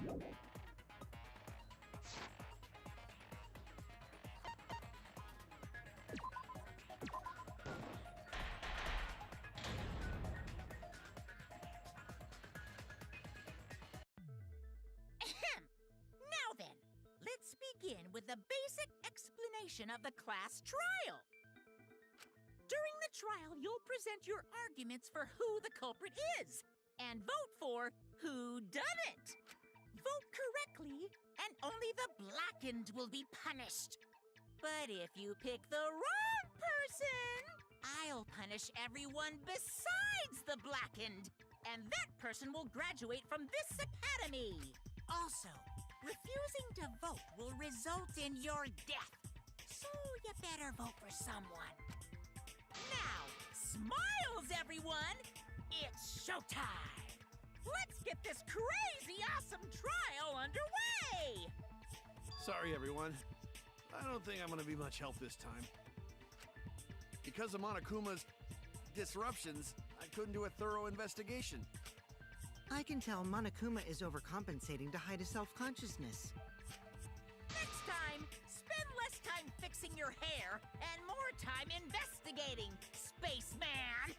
Now then, let's begin with the basic explanation of the class trial. During the trial, you'll present your arguments for who the culprit is and vote for who done it. Vote correctly, and only the blackened will be punished. But if you pick the wrong person, I'll punish everyone besides the blackened, and that person will graduate from this academy. Also, refusing to vote will result in your death, so you better vote for someone. Now, smiles, everyone! It's showtime! Let's get this crazy awesome trial underway! Sorry, everyone. I don't think I'm gonna be much help this time. Because of Monokuma's disruptions, I couldn't do a thorough investigation. I can tell Monokuma is overcompensating to hide his self-consciousness. Next time, spend less time fixing your hair and more time investigating, spaceman!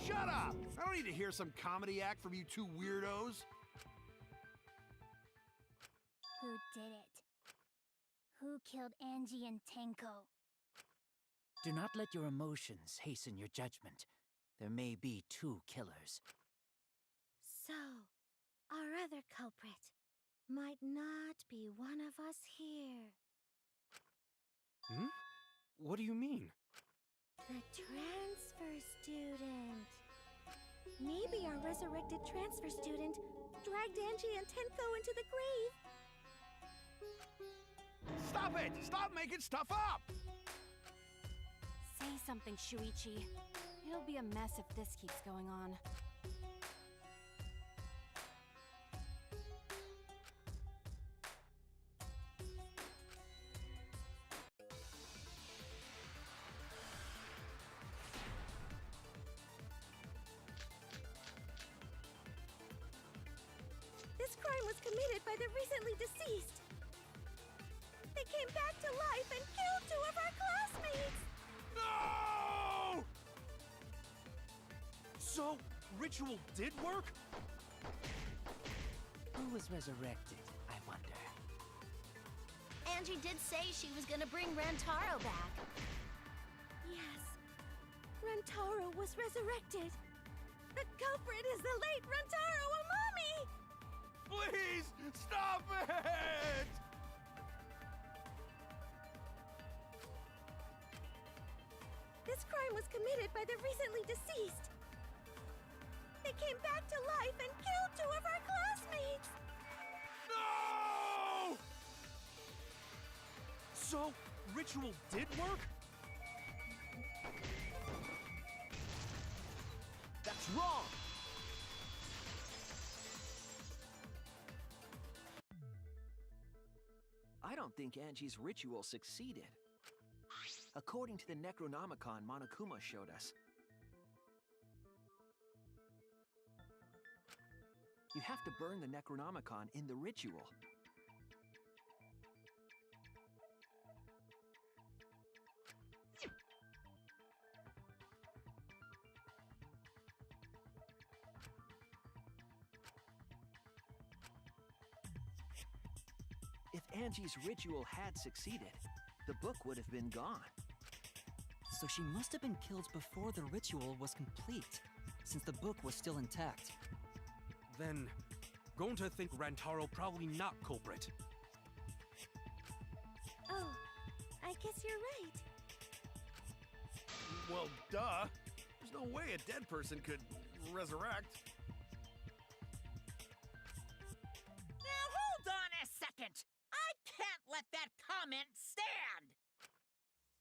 Shut up! I don't need to hear some comedy act from you two weirdos. Who did it? Who killed Angie and Tenko? Do not let your emotions hasten your judgment. There may be two killers. So, our other culprit might not be one of us here. Hmm? What do you mean? The transfer student. Maybe our resurrected transfer student dragged Angie and Tenko into the grave. Stop it! Stop making stuff up! Say something, Shuichi. It'll be a mess if this keeps going on. This crime was committed by the recently deceased. They came back to life and killed two of our classmates! No! So, ritual did work? Who was resurrected, I wonder? Angie did say she was gonna bring Rantaro back. Yes, Rantaro was resurrected. The culprit is the late Rantaro Amami! Please, stop it! This crime was committed by the recently deceased. They came back to life and killed two of our classmates! No! So, ritual did work? That's wrong! I don't think Angie's ritual succeeded. According to the Necronomicon Monokuma showed us, you have to burn the Necronomicon in the ritual. If Angie's ritual had succeeded, the book would have been gone. So she must have been killed before the ritual was complete, since the book was still intact. Then, going to think Rantaro probably not culprit. Oh, I guess you're right. Well, duh. There's no way a dead person could resurrect. Now hold on a second! I can't let that comment stand!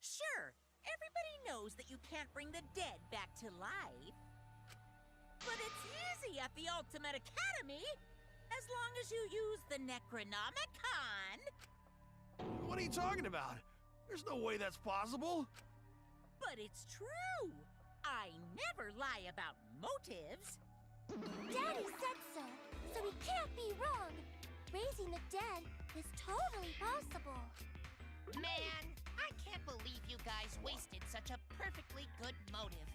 Sure, everybody knows that you can't bring the dead back to life. But it's easy at the Ultimate Academy, as long as you use the Necronomicon. What are you talking about? There's no way that's possible. But it's true. I never lie about motives. Daddy said so, so he can't be wrong. Raising the dead is totally possible. Man, I can't believe you guys wasted such a perfectly good motive.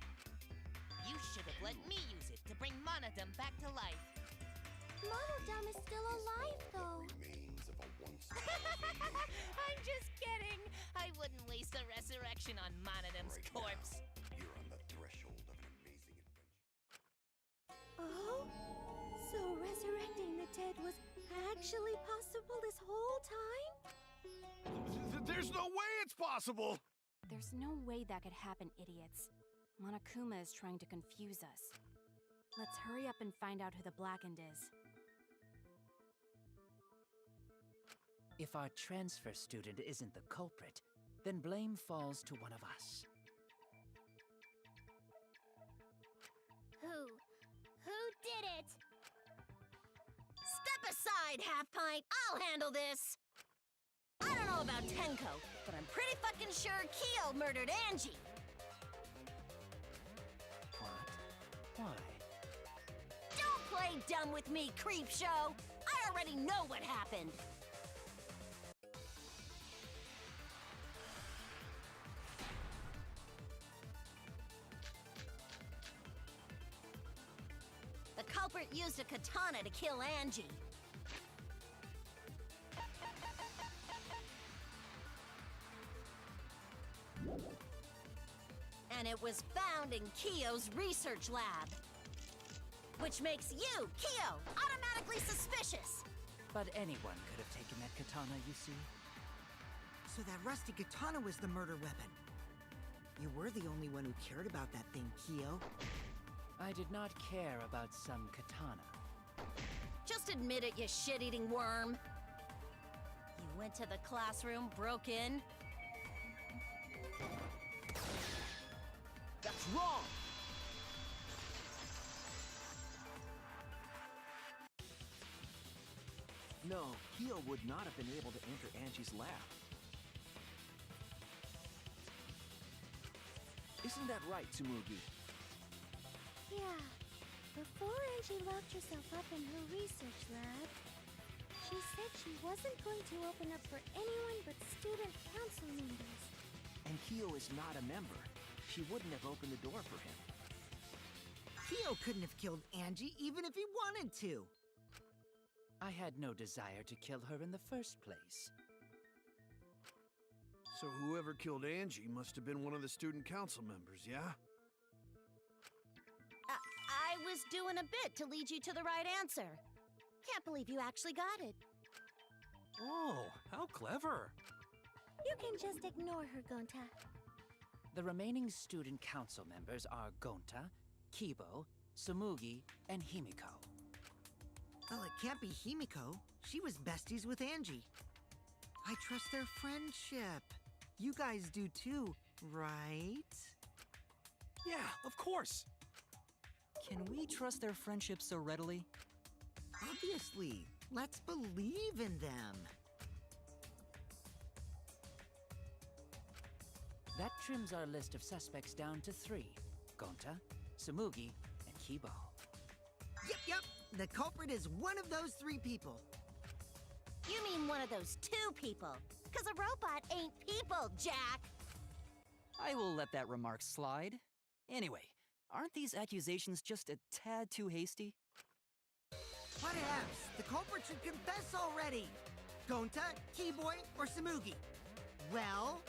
You should have let me use it to bring Monodum back to life. Monodum is still alive, though. I'm just kidding. I wouldn't waste a resurrection on Monodum's corpse. You're on the threshold of an amazing adventure. Oh? So resurrecting the dead was actually possible this whole time? There's no way it's possible! There's no way that could happen, idiots. Monokuma is trying to confuse us. Let's hurry up and find out who the Blackened is. If our transfer student isn't the culprit, then blame falls to one of us. Who did it? Step aside, Half-Pint! I'll handle this! I don't know about Tenko, but I'm pretty fucking sure Kyo murdered Angie! What? Why? Don't play dumb with me, Creepshow! I already know what happened! The culprit used a katana to kill Angie. And it was found in Kyo's research lab. Which makes you, Kyo, automatically suspicious. But anyone could have taken that katana, you see. So that rusty katana was the murder weapon. You were the only one who cared about that thing, Kyo. I did not care about some katana. Just admit it, you shit-eating worm. You went to the classroom, broke in. That's wrong! No, Kyo would not have been able to enter Angie's lab. Isn't that right, Tsumugi? Yeah. Before Angie locked herself up in her research lab, she said she wasn't going to open up for anyone but student council members. And Kyo is not a member. She wouldn't have opened the door for him. Kyo couldn't have killed Angie even if he wanted to. I had no desire to kill her in the first place. So whoever killed Angie must have been one of the student council members, yeah? I was doing a bit to lead you to the right answer. Can't believe you actually got it. Oh, how clever. You can just ignore her, Gonta. The remaining student council members are Gonta, Kibo, Tsumugi, and Himiko. Well, it can't be Himiko. She was besties with Angie. I trust their friendship. You guys do too, right? Yeah, of course. Can we trust their friendship so readily? Obviously. Let's believe in them. That trims our list of suspects down to 3. Gonta, Tsumugi, and Kibo. Yep. The culprit is one of those 3 people. You mean one of those 2 people? Because a robot ain't people, Jack! I will let that remark slide. Anyway, aren't these accusations just a tad too hasty? Whatevs. The culprit should confess already. Gonta, Keyboy, or Tsumugi? Well...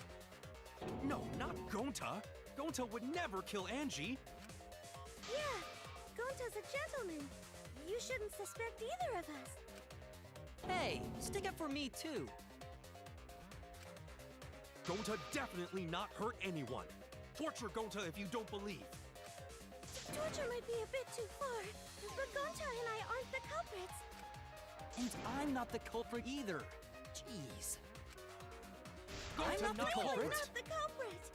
No, not Gonta. Gonta would never kill Angie. Yeah, Gonta's a gentleman. You shouldn't suspect either of us. Hey, stick up for me too. Gonta definitely not hurt anyone. Torture Gonta if you don't believe. Torture might be a bit too far, but Gonta and I aren't the culprits. And I'm not the culprit either. Jeez. Gonta I'm not the culprit. I'm not the culprit.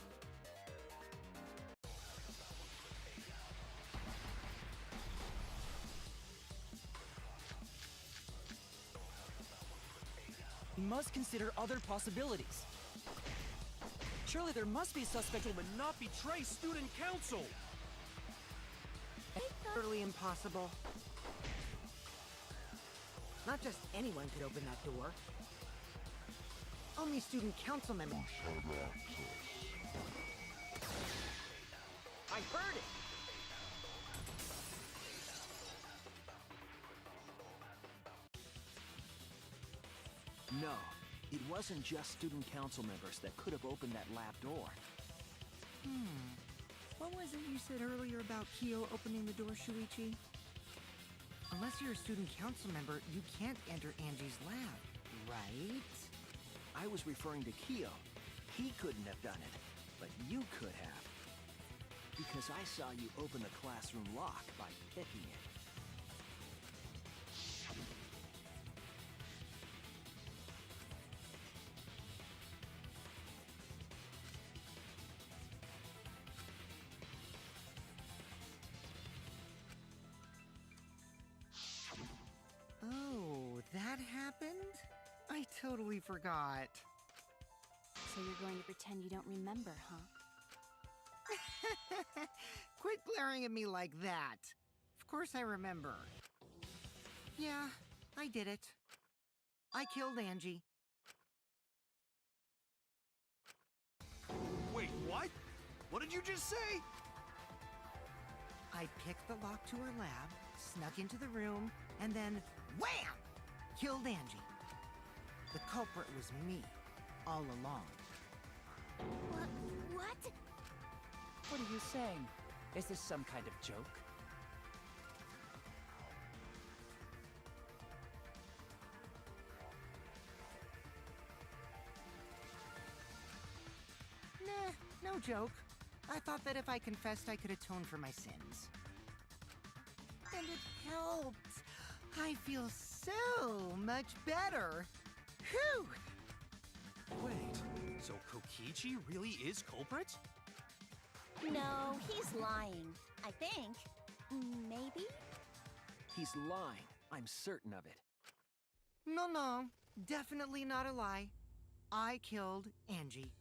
We must consider other possibilities. Surely there must be a suspect. Gentlemen, not betray student council. Early impossible. Not just anyone could open that door. Only student council members. I heard it! No, it wasn't just student council members that could have opened that lab door. What was it you said earlier about Kyo opening the door, Shuichi? Unless you're a student council member, you can't enter Angie's lab, right? I was referring to Kyo. He couldn't have done it, but you could have. Because I saw you open the classroom lock by picking it. Oh, that happened? I totally forgot. So you're going to pretend you don't remember, huh? Quit glaring at me like that. Of course I remember. Yeah, I did it. I killed Angie. Wait, what? What did you just say? I picked the lock to her lab, snuck into the room, and then wham! Killed Angie. The culprit was me, all along. What? What are you saying? Is this some kind of joke? Nah, no joke. I thought that if I confessed, I could atone for my sins. And it helped. I feel so much better. Whew! Wait, so Kokichi really is culprit? No, he's lying. I think. Maybe? He's lying. I'm certain of it. No, definitely not a lie. I killed Angie.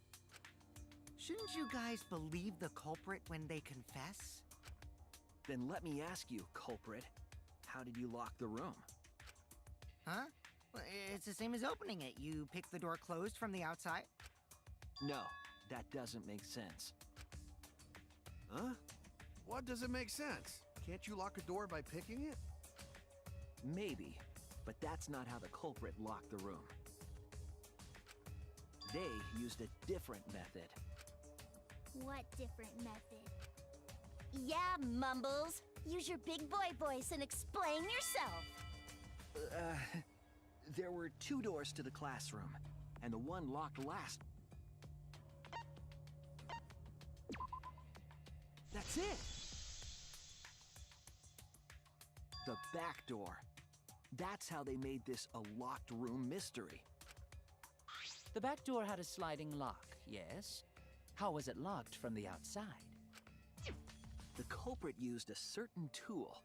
Shouldn't you guys believe the culprit when they confess? Then let me ask you, culprit. How did you lock the room? Huh? Well, it's the same as opening it. You pick the door closed from the outside. No, that doesn't make sense. Huh? What doesn't make sense? Can't you lock a door by picking it? Maybe, but that's not how the culprit locked the room. They used a different method. What different method? Yeah, Mumbles. Use your big boy voice and explain yourself. There were 2 doors to the classroom, and the one locked last. That's it! The back door. That's how they made this a locked room mystery. The back door had a sliding lock, yes? How was it locked from the outside? The culprit used a certain tool.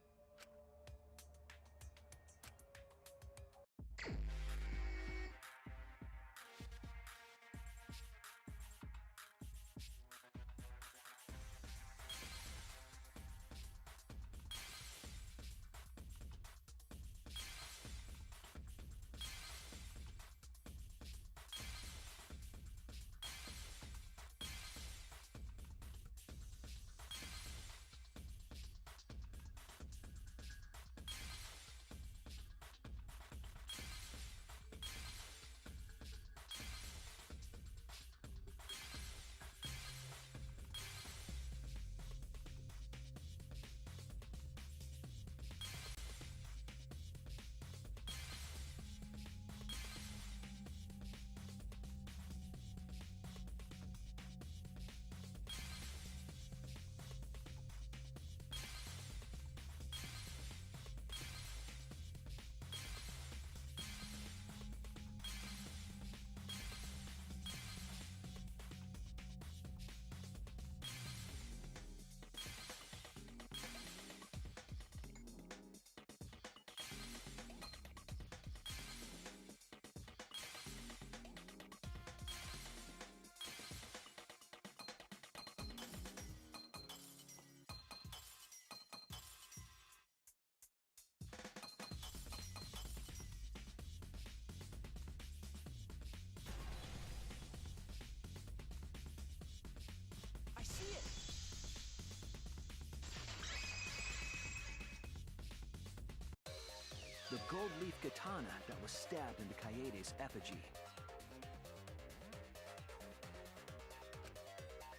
gold leaf katana that was stabbed into Kaede's effigy.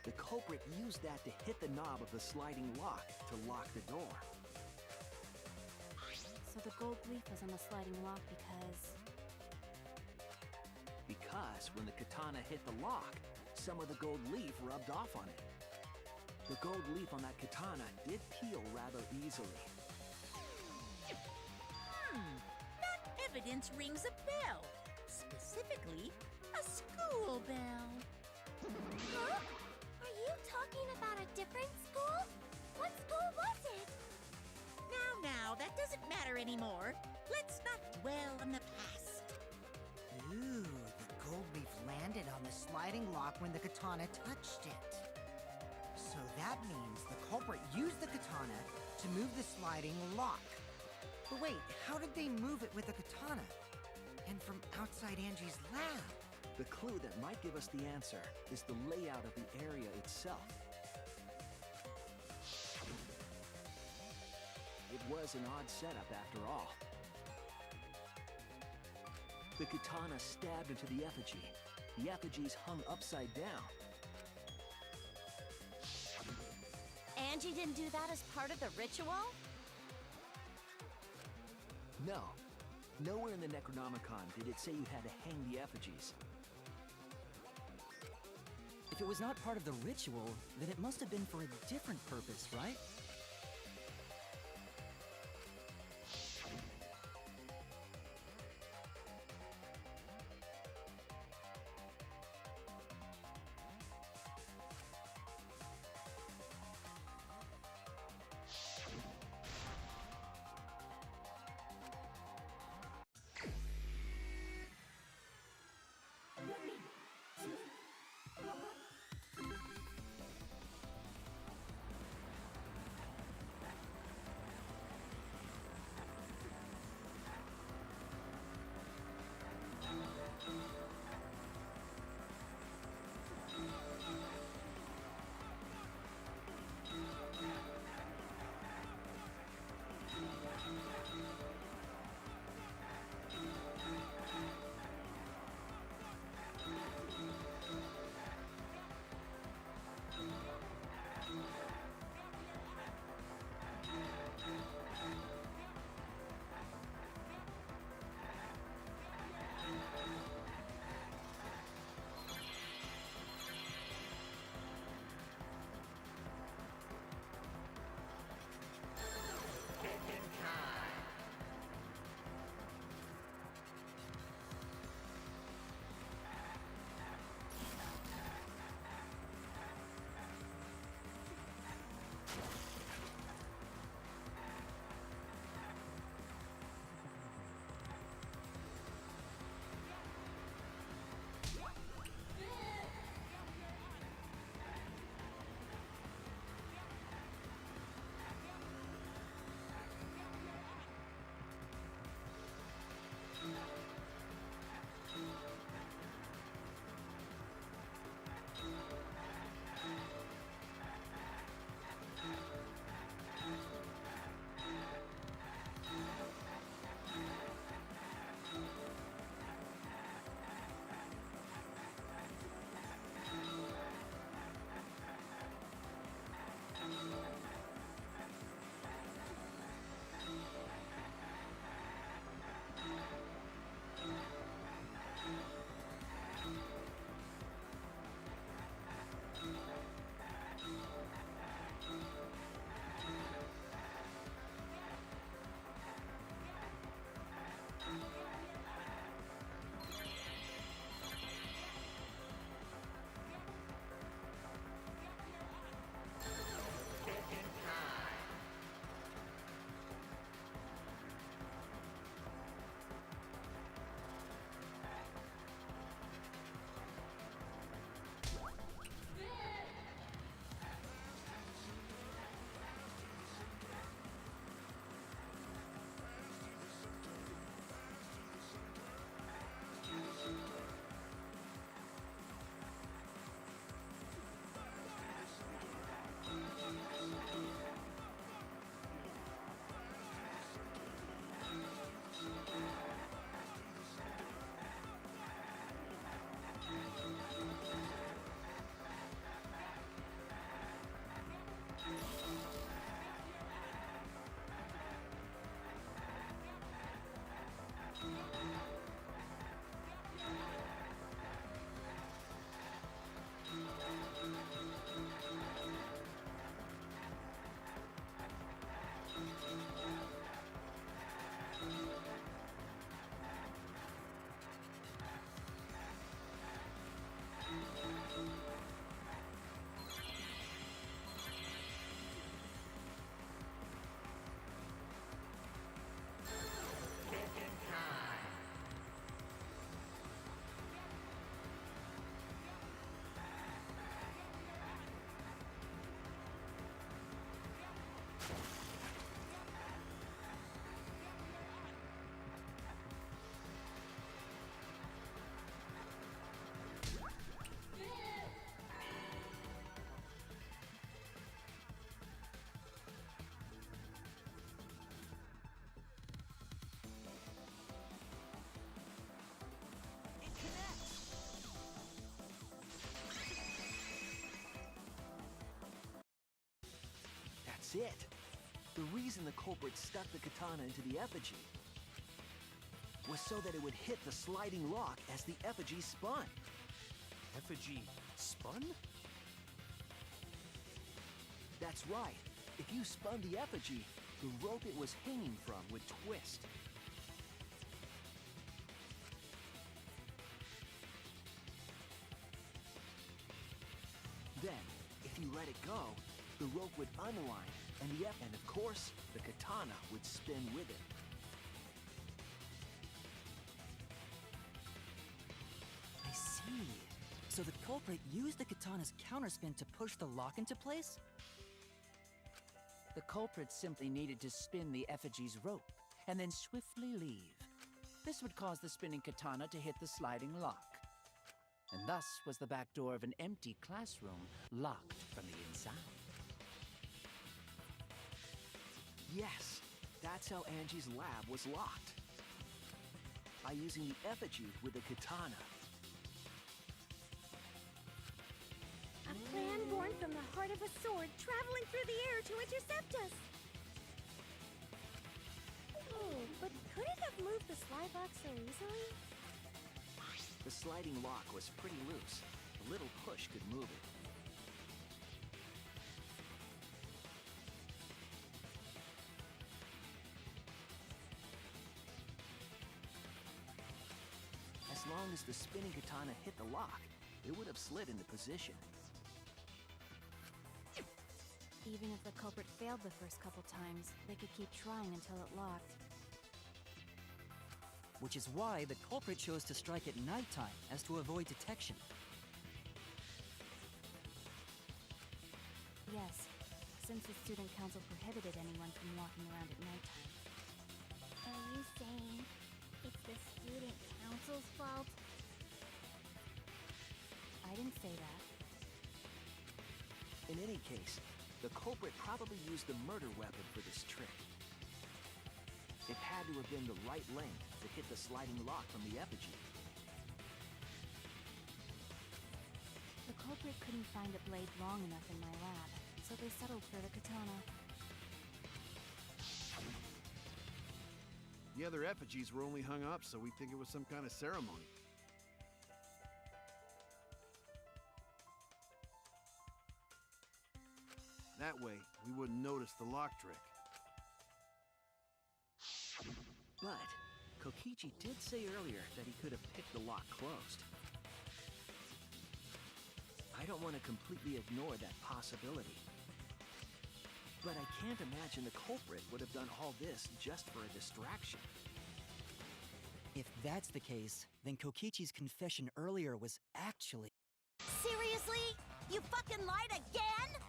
The culprit used that to hit the knob of the sliding lock to lock the door. So the gold leaf was on the sliding lock Because when the katana hit the lock, some of the gold leaf rubbed off on it. The gold leaf on that katana did peel rather easily. That evidence rings a bell. Specifically, a school bell. Huh? Are you talking about a different school? What school was it? Now, that doesn't matter anymore. Let's not dwell on the past. Ooh, the gold leaf landed on the sliding lock when the katana touched it. So that means the culprit used the katana to move the sliding lock. But wait, how did they move it with the katana? And from outside Angie's lab? The clue that might give us the answer is the layout of the area itself. It was an odd setup after all. The katana stabbed into the effigy. The effigies hung upside down. Angie didn't do that as part of the ritual? No. Nowhere in the Necronomicon did it say you had to hang the effigies. If it was not part of the ritual, then it must have been for a different purpose, right? That's it. The reason the culprit stuck the katana into the effigy was so that it would hit the sliding lock as the effigy spun. Effigy spun? That's right. If you spun the effigy, the rope it was hanging from would twist. Then, if you let it go, the rope would unwind, and of course, the katana would spin with it. I see. So the culprit used the katana's counterspin to push the lock into place? The culprit simply needed to spin the effigy's rope, and then swiftly leave. This would cause the spinning katana to hit the sliding lock. And thus was the back door of an empty classroom locked from the inside. Yes, that's how Angie's lab was locked. By using the effigy with the katana. A plan born from the heart of a sword traveling through the air to intercept us. Oh, but could it have moved the slide box so easily? The sliding lock was pretty loose. A little push could move it. As long as the spinning katana hit the lock, it would have slid into position. Even if the culprit failed the first couple times, they could keep trying until it locked. Which is why the culprit chose to strike at nighttime, as to avoid detection. Yes, since the student council prohibited anyone from walking around at nighttime. Are you saying it's the student council's fault? I didn't say that. In any case, the culprit probably used the murder weapon for this trick. It had to have been the right length to hit the sliding lock from the effigy. The culprit couldn't find a blade long enough in my lab, so they settled for the katana. The other effigies were only hung up, so we think it was some kind of ceremony. That way, we wouldn't notice the lock trick. But Kokichi did say earlier that he could have picked the lock closed. I don't want to completely ignore that possibility. But I can't imagine the culprit would have done all this just for a distraction. If that's the case, then Kokichi's confession earlier was actually... Seriously? You fucking lied again?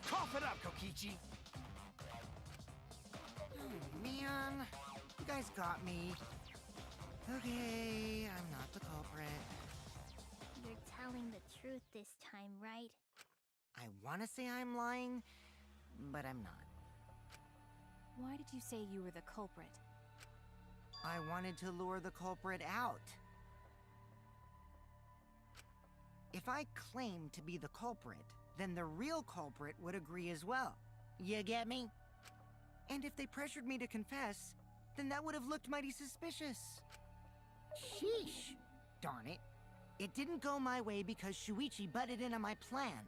Cough it up, Kokichi! Oh, man. You guys got me. Okay, I'm not the culprit. You're telling the truth this time, right? I want to say I'm lying, but I'm not. Why did you say you were the culprit? I wanted to lure the culprit out. If I claimed to be the culprit, then the real culprit would agree as well. You get me? And if they pressured me to confess, then that would have looked mighty suspicious. Sheesh! Darn it. It didn't go my way because Shuichi butted in on my plan.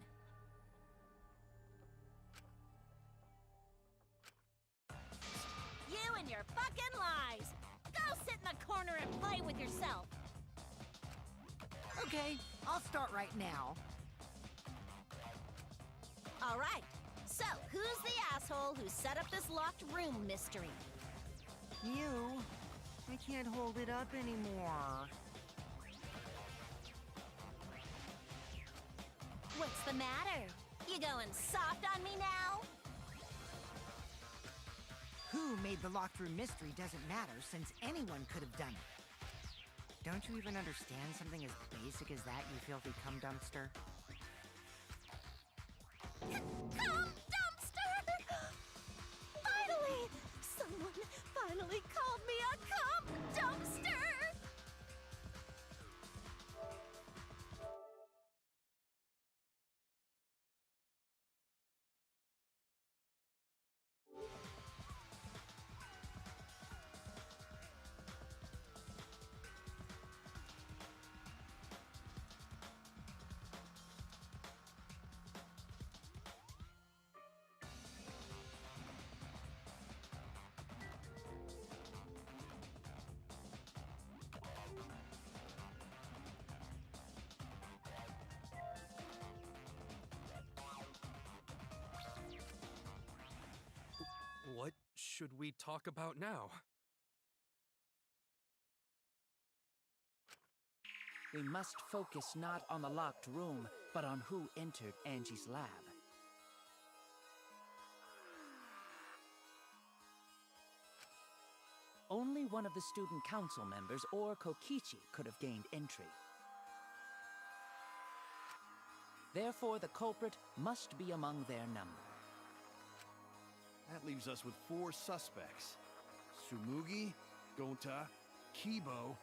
You and your fucking lies! Go sit in the corner and play with yourself! Okay, I'll start right now. Alright, so who's the asshole who set up this locked room mystery? You. I can't hold it up anymore. What's the matter? You going soft on me now? Who made the locked room mystery doesn't matter, since anyone could have done it. Don't you even understand something as basic as that, you filthy cum dumpster? Cum dumpster! Finally! Someone finally called me a cum dumpster! should we talk about now? We must focus not on the locked room, but on who entered Angie's lab. Only one of the student council members or Kokichi could have gained entry. Therefore, the culprit must be among their number. That leaves us with 4 suspects. Tsumugi, Gonta, Kibo,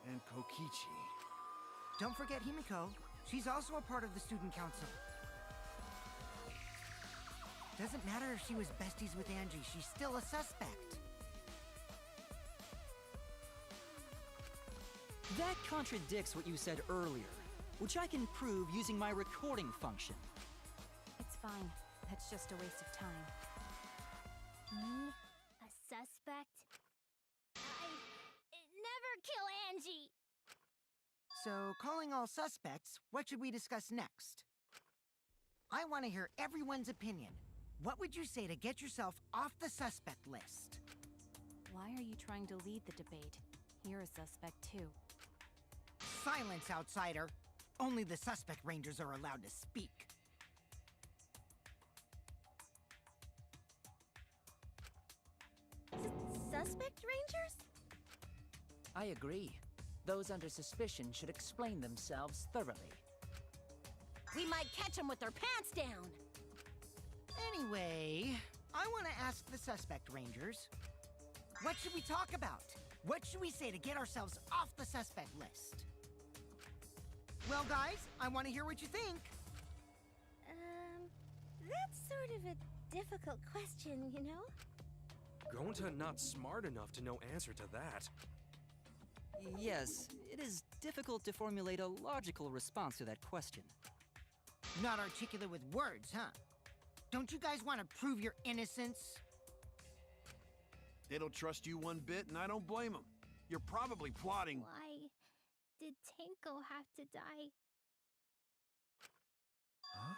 and Kokichi. Don't forget Himiko. She's also a part of the student council. Doesn't matter if she was besties with Angie, she's still a suspect. That contradicts what you said earlier, which I can prove using my recording function. It's fine. That's just a waste of time. Me? A suspect? I never kill Angie! So, calling all suspects, what should we discuss next? I want to hear everyone's opinion. What would you say to get yourself off the suspect list? Why are you trying to lead the debate? You're a suspect too. Silence, outsider! Only the suspect rangers are allowed to speak. Suspect rangers? I agree. Those under suspicion should explain themselves thoroughly. We might catch them with their pants down. Anyway, I want to ask the suspect rangers, what should we talk about? What should we say to get ourselves off the suspect list? Well, guys, I want to hear what you think. That's sort of a difficult question, you know? Gonta not smart enough to know answer to that. Yes, it is difficult to formulate a logical response to that question. Not articulate with words, huh? Don't you guys want to prove your innocence? They don't trust you one bit, and I don't blame them. You're probably plotting. Why did Tenko have to die? Huh?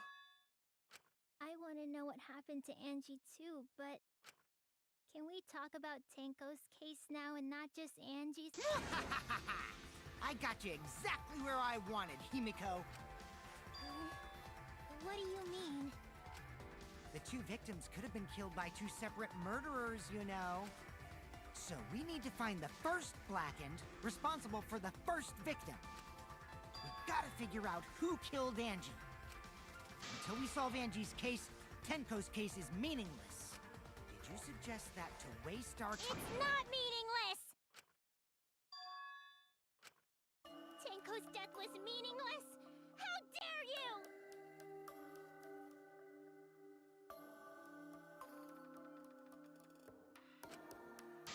I want to know what happened to Angie too, but can we talk about Tenko's case now and not just Angie's? I got you exactly where I wanted, Himiko. What do you mean? The 2 victims could have been killed by 2 separate murderers, you know. So we need to find the first Blackened responsible for the first victim. We've got to figure out who killed Angie. Until we solve Angie's case, Tenko's case is meaningless. Did you suggest that to waste our time? It's not meaningless! Tenko's death was meaningless? How dare you!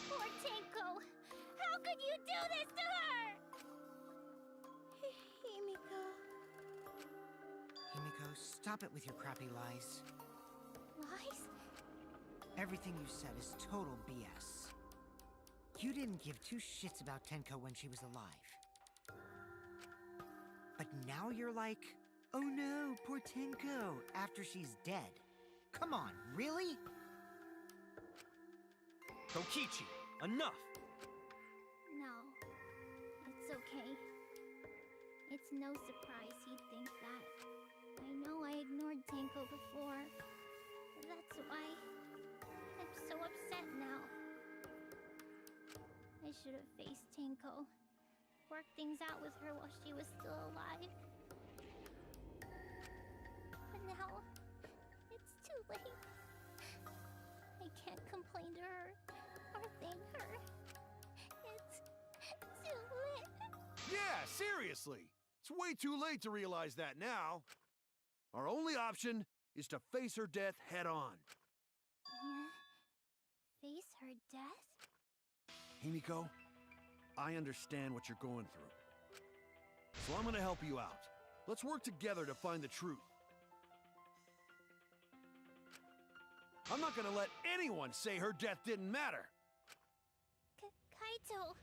Poor Tenko! How could you do this to her? Himiko... Himiko, stop it with your crappy lies. Lies? Everything you said is total BS. You didn't give 2 shits about Tenko when she was alive. But now you're like, oh no, poor Tenko, after she's dead. Come on, really? Kokichi, enough! No. It's okay. It's no surprise he'd think that. I know I ignored Tenko before. That's why I'm so upset now. I should have faced Tenko. Worked things out with her while she was still alive. But now, it's too late. I can't complain to her or thank her. It's too late. Yeah, seriously! It's way too late to realize that now. Our only option is to face her death head on. Yeah? Face her death? Himiko, I understand what you're going through. So I'm gonna help you out. Let's work together to find the truth. I'm not gonna let anyone say her death didn't matter. Kaito!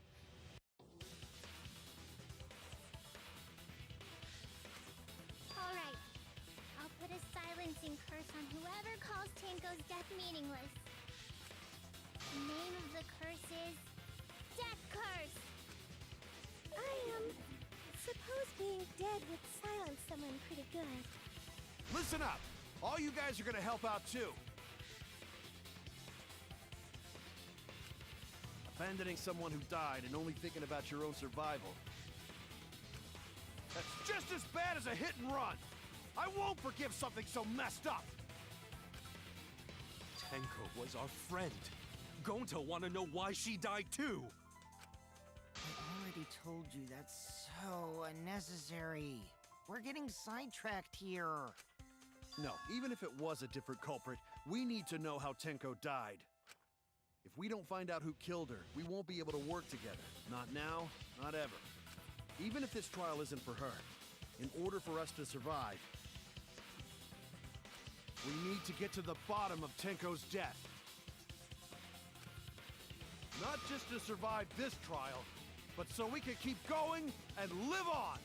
Alright. I'll put a silencing curse on whoever calls Tenko's death meaningless. Name of the curse is Death Curse. Suppose being dead would silence someone pretty good. Listen up! All you guys are gonna help out too. Abandoning someone who died and only thinking about your own survival. That's just as bad as a hit and run! I won't forgive something so messed up! Tenko was our friend. Gonta wanna know why she died too. I already told you that's so unnecessary. We're getting sidetracked here. No, even if it was a different culprit, we need to know how Tenko died. If we don't find out who killed her, we won't be able to work together. Not now, not ever. Even if this trial isn't for her, in order for us to survive, we need to get to the bottom of Tenko's death. Not just to survive this trial, but so we can keep going and live on!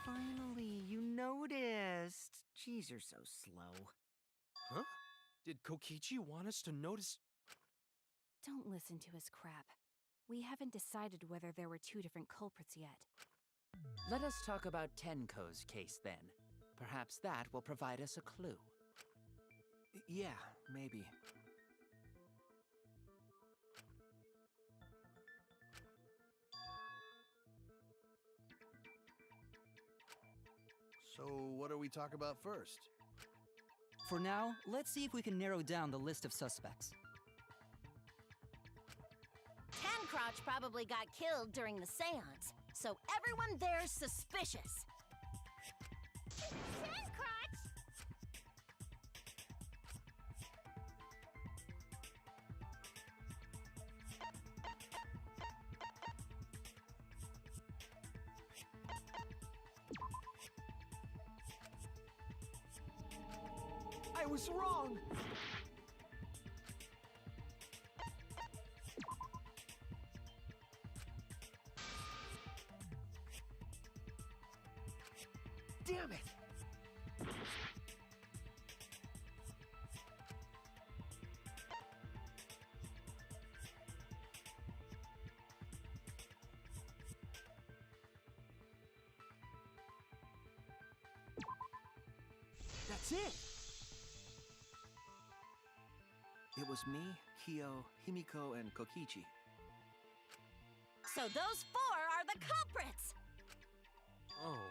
Finally, you noticed. Jeez, you're so slow. Huh? Did Kokichi want us to notice? Don't listen to his crap. We haven't decided whether there were two different culprits yet. Let us talk about Tenko's case then. Perhaps that will provide us a clue. Yeah, maybe. So, what do we talk about first? For now, let's see if we can narrow down the list of suspects. Tancrotch probably got killed during the seance, so everyone there's suspicious. Tancrotch! I was wrong! Damn it! That's it! It was me, Kyo, Himiko, and Kokichi. So those four are the culprits! Oh,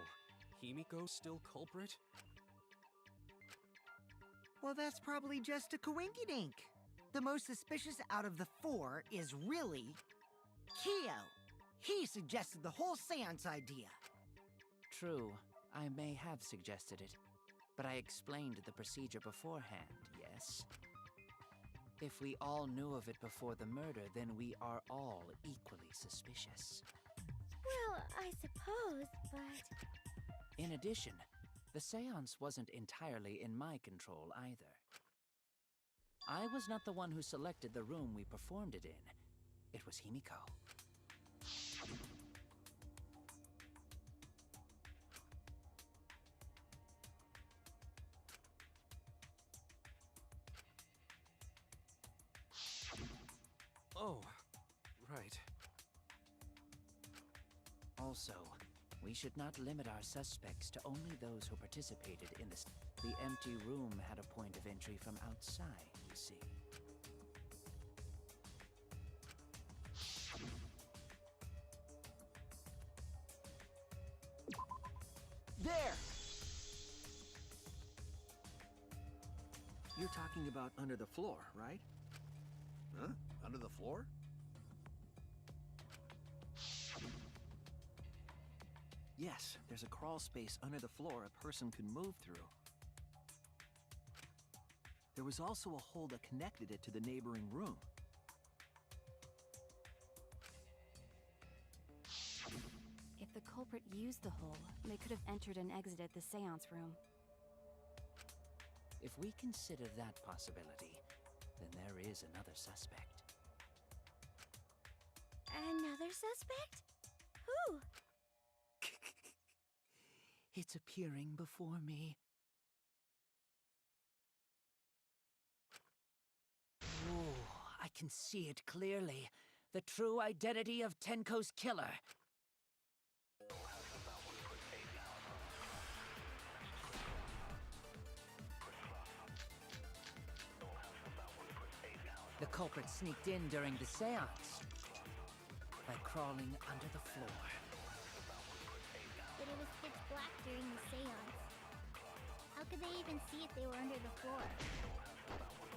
Himiko still culprit? Well, that's probably just a coinkydink. The most suspicious out of the four is really Kyo. He suggested the whole seance idea. True, I may have suggested it, but I explained the procedure beforehand, yes? If we all knew of it before the murder, then we are all equally suspicious. Well, I suppose, but... In addition, the seance wasn't entirely in my control either. I was not the one who selected the room we performed it in. It was Himiko. Oh, right. Also, we should not limit our suspects to only those who participated in this. The empty room had a point of entry from outside, you see. There! You're talking about under the floor, right? Huh? Under the floor? Yes, there's a crawl space under the floor a person could move through. There was also a hole that connected it to the neighboring room. If the culprit used the hole, they could have entered and exited the seance room. If we consider that possibility, then there is another suspect. Another suspect? Who? It's appearing before me. can see it clearly. The true identity of Tenko's killer. The culprit sneaked in during the seance by crawling under the floor. But it was pitch black during the seance. How could they even see if they were under the floor?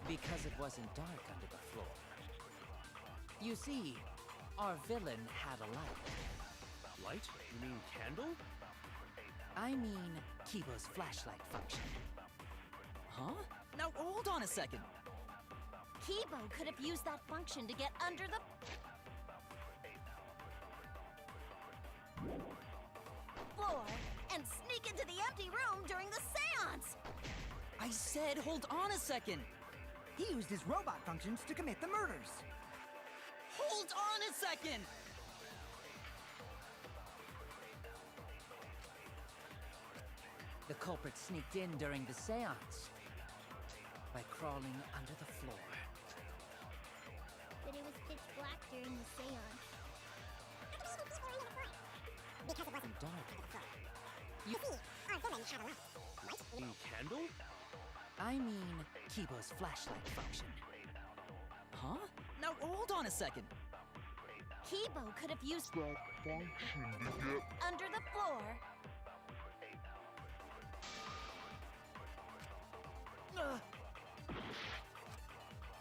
Because it wasn't dark under the floor. You see, our villain had a light. Light? You mean candle? I mean Kibo's flashlight function. Huh? Now hold on a second. Kibo could have used that function to get under the floor and sneak into the empty room during the seance! I said hold on a second. He used his robot functions to commit the murders. Hold on a second! The culprit sneaked in during the seance by crawling under the floor. But it was pitch black during the seance. Because it wasn't Dark. You see, our villain had a light. You mean candle? I mean Kibo's flashlight function. Huh? Now hold on a second. Kibo could have used that function to get under the floor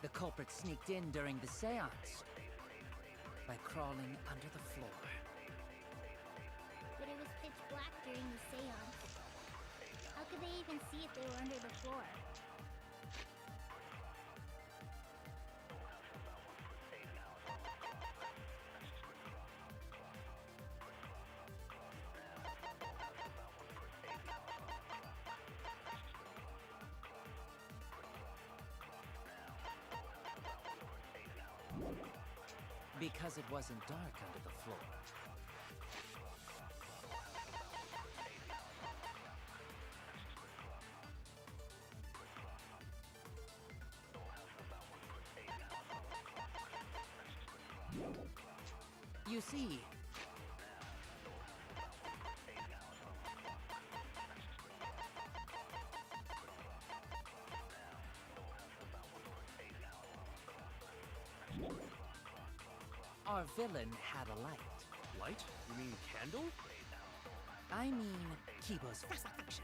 The culprit sneaked in during the seance by crawling under the floor. But it was pitch black during the seance. How could they even see if they were under the floor? Because it wasn't dark under the floor. You see, our villain had a light. Light? You mean candle? I mean Kibo's flashlight function.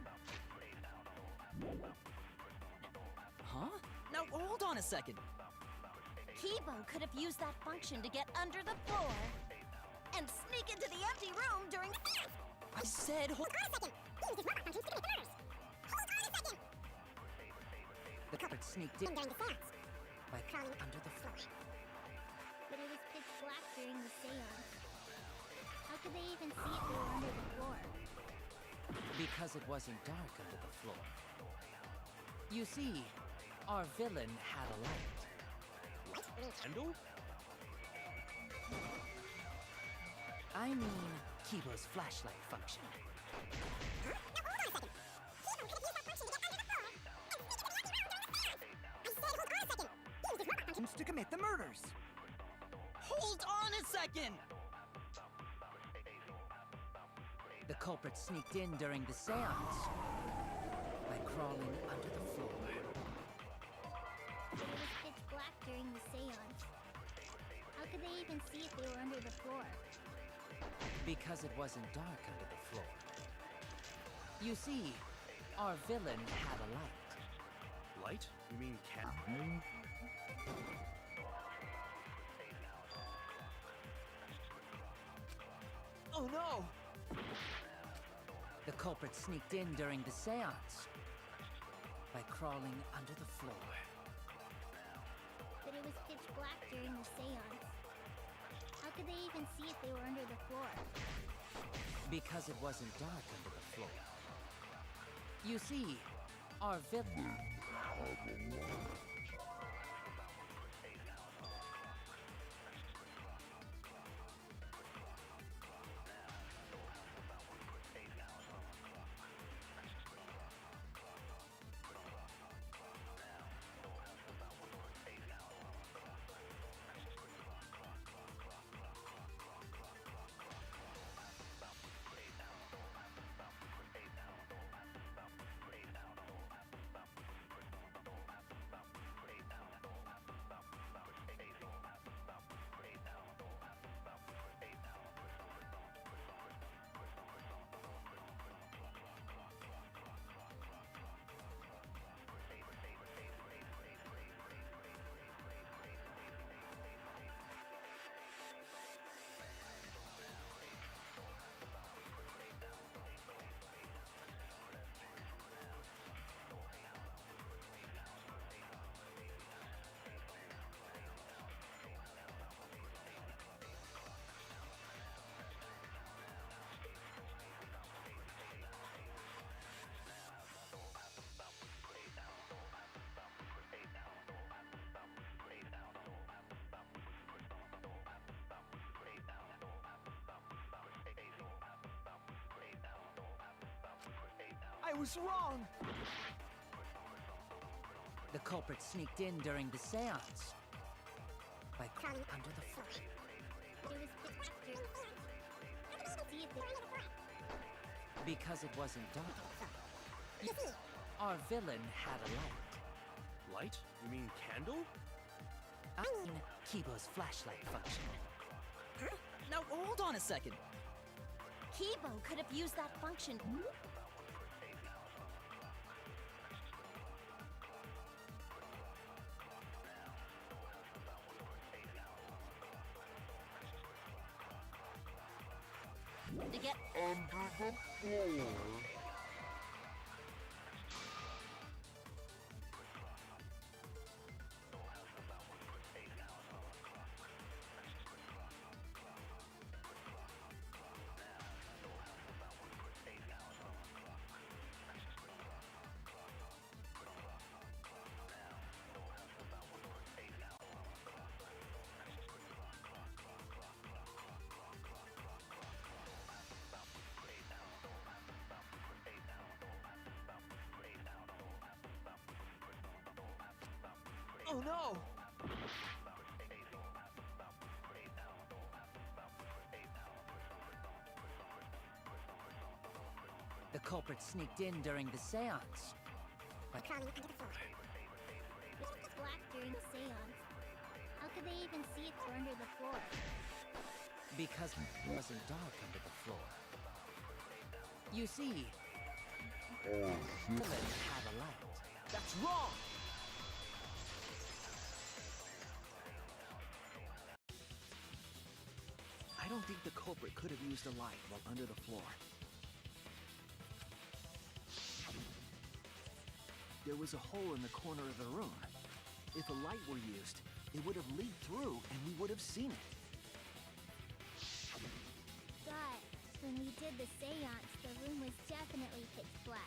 Huh? Now hold on a second. Kibo could have used that function to get under the floor and sneak into the empty room during the seance. I said hold on a second! He used his robot functions to commit the murders! Hold on a second! The culprit sneaked in During the seance. by crawling under the floor. But it was pitch black during the seance. How could they even see if they were under the floor? Because it wasn't dark under the floor. You see, our villain had a light. Candle? I mean Kibo's flashlight function. Now hold on a second! Kibo could have used that function to get under the floor and sneak into the empty room during the seance. I said hold on a second! He used his robot functions To commit the murders. Hold on a second! The culprit sneaked in during the seance by crawling under the floor. But it was pitch black during the seance. How could they even see if they were under the floor? Because it wasn't dark under the floor. You see, our villain had a light. Light? You mean candle? Oh no! The culprit sneaked in during the seance by crawling under the floor. But it was pitch black during the seance. How could they even see if they were under the floor? Because it wasn't dark under the floor. You see, our villain... was wrong! The culprit sneaked in during the seance by crawling under the floor. Because it wasn't dark, our villain had a light. Light? You mean candle? I mean, Kibo's flashlight function. Now, hold on a second. Kibo could have used that function. To get under the floor. Oh no! The culprit sneaked in during the seance by Crawling under the floor. It was black during the seance. How could they even see it through under the floor? because it wasn't dark under the floor. You see, villain had a light. That's wrong! I don't think the culprit could have used a light while under the floor. There was a hole in the corner of the room. If a light were used, it would have leaked through and we would have seen it. But when we did the seance, the room was definitely pitch black.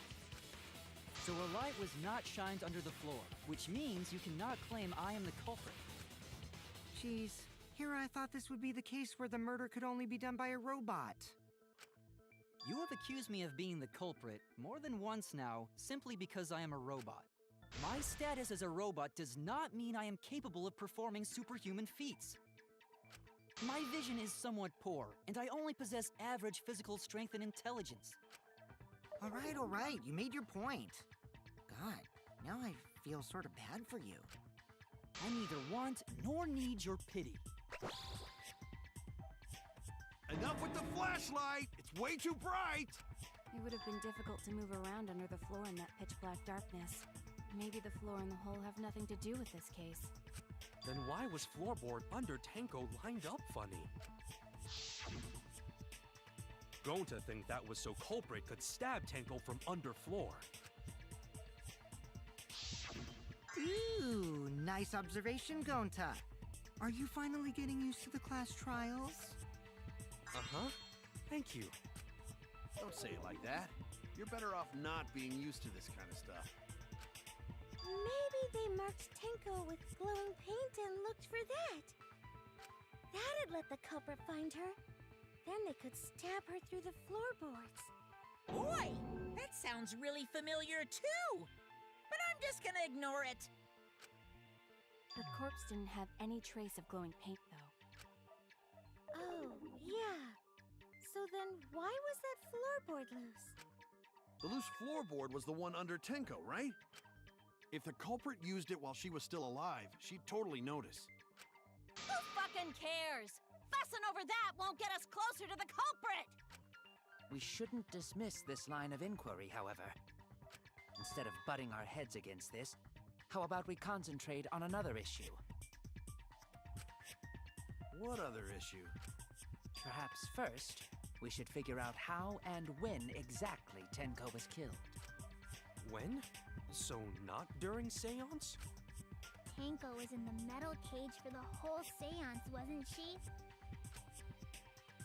So a light was not shined under the floor, which means you cannot claim I am the culprit. Jeez, here I thought this would be the case where the murder could only be done by a robot. You have accused me of being the culprit more than once now, simply because I am a robot. My status as a robot does not mean I am capable of performing superhuman feats. My vision is somewhat poor, and I only possess average physical strength and intelligence. All right, you made your point. God, now I feel sort of bad for you. I neither want nor need your pity. Enough with the flashlight! It's way too bright! It would have been difficult to move around under the floor in that pitch-black darkness. Maybe the floor and the hole have nothing to do with this case. Then why was floorboard under Tenko lined up funny? Going to think that was so culprit could stab Tenko from underfloor. Ooh, nice observation, Gonta. Are you finally getting used to the class trials? Uh-huh. Thank you. Don't say it like that. You're better off not being used to this kind of stuff. Maybe they marked Tenko with glowing paint and looked for that. That'd let the culprit find her. Then they could stab her through the floorboards. Boy, that sounds really familiar too. But I'm just gonna ignore it. Her corpse didn't have any trace of glowing paint, though. Oh, yeah. So then why was that floorboard loose? The loose floorboard was the one under Tenko, right? If the culprit used it while she was still alive, she'd totally notice. Who fucking cares? Fussing over that won't get us closer to the culprit! We shouldn't dismiss this line of inquiry, however. Instead of butting our heads against this, how about we concentrate on another issue? What other issue? Perhaps first, we should figure out how and when exactly Tenko was killed. When? So not during seance? Tenko was in the metal cage for the whole seance, wasn't she?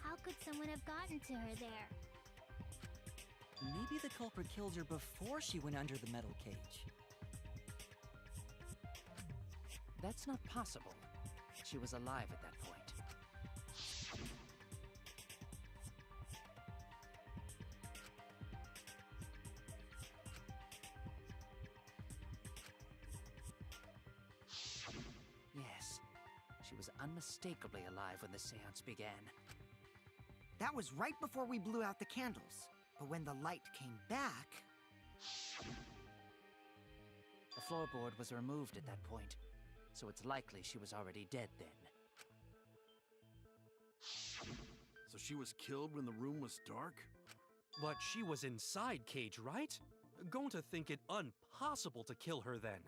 How could someone have gotten to her there? Maybe the culprit killed her before she went under the metal cage. That's not possible. She was alive at that point. unmistakably alive when the seance began. That was right before we blew out the candles. But when the light came back... The floorboard was removed at that point, so it's likely she was already dead then. So she was killed when the room was dark? But she was inside Cage, right? Going to think it impossible to kill her then.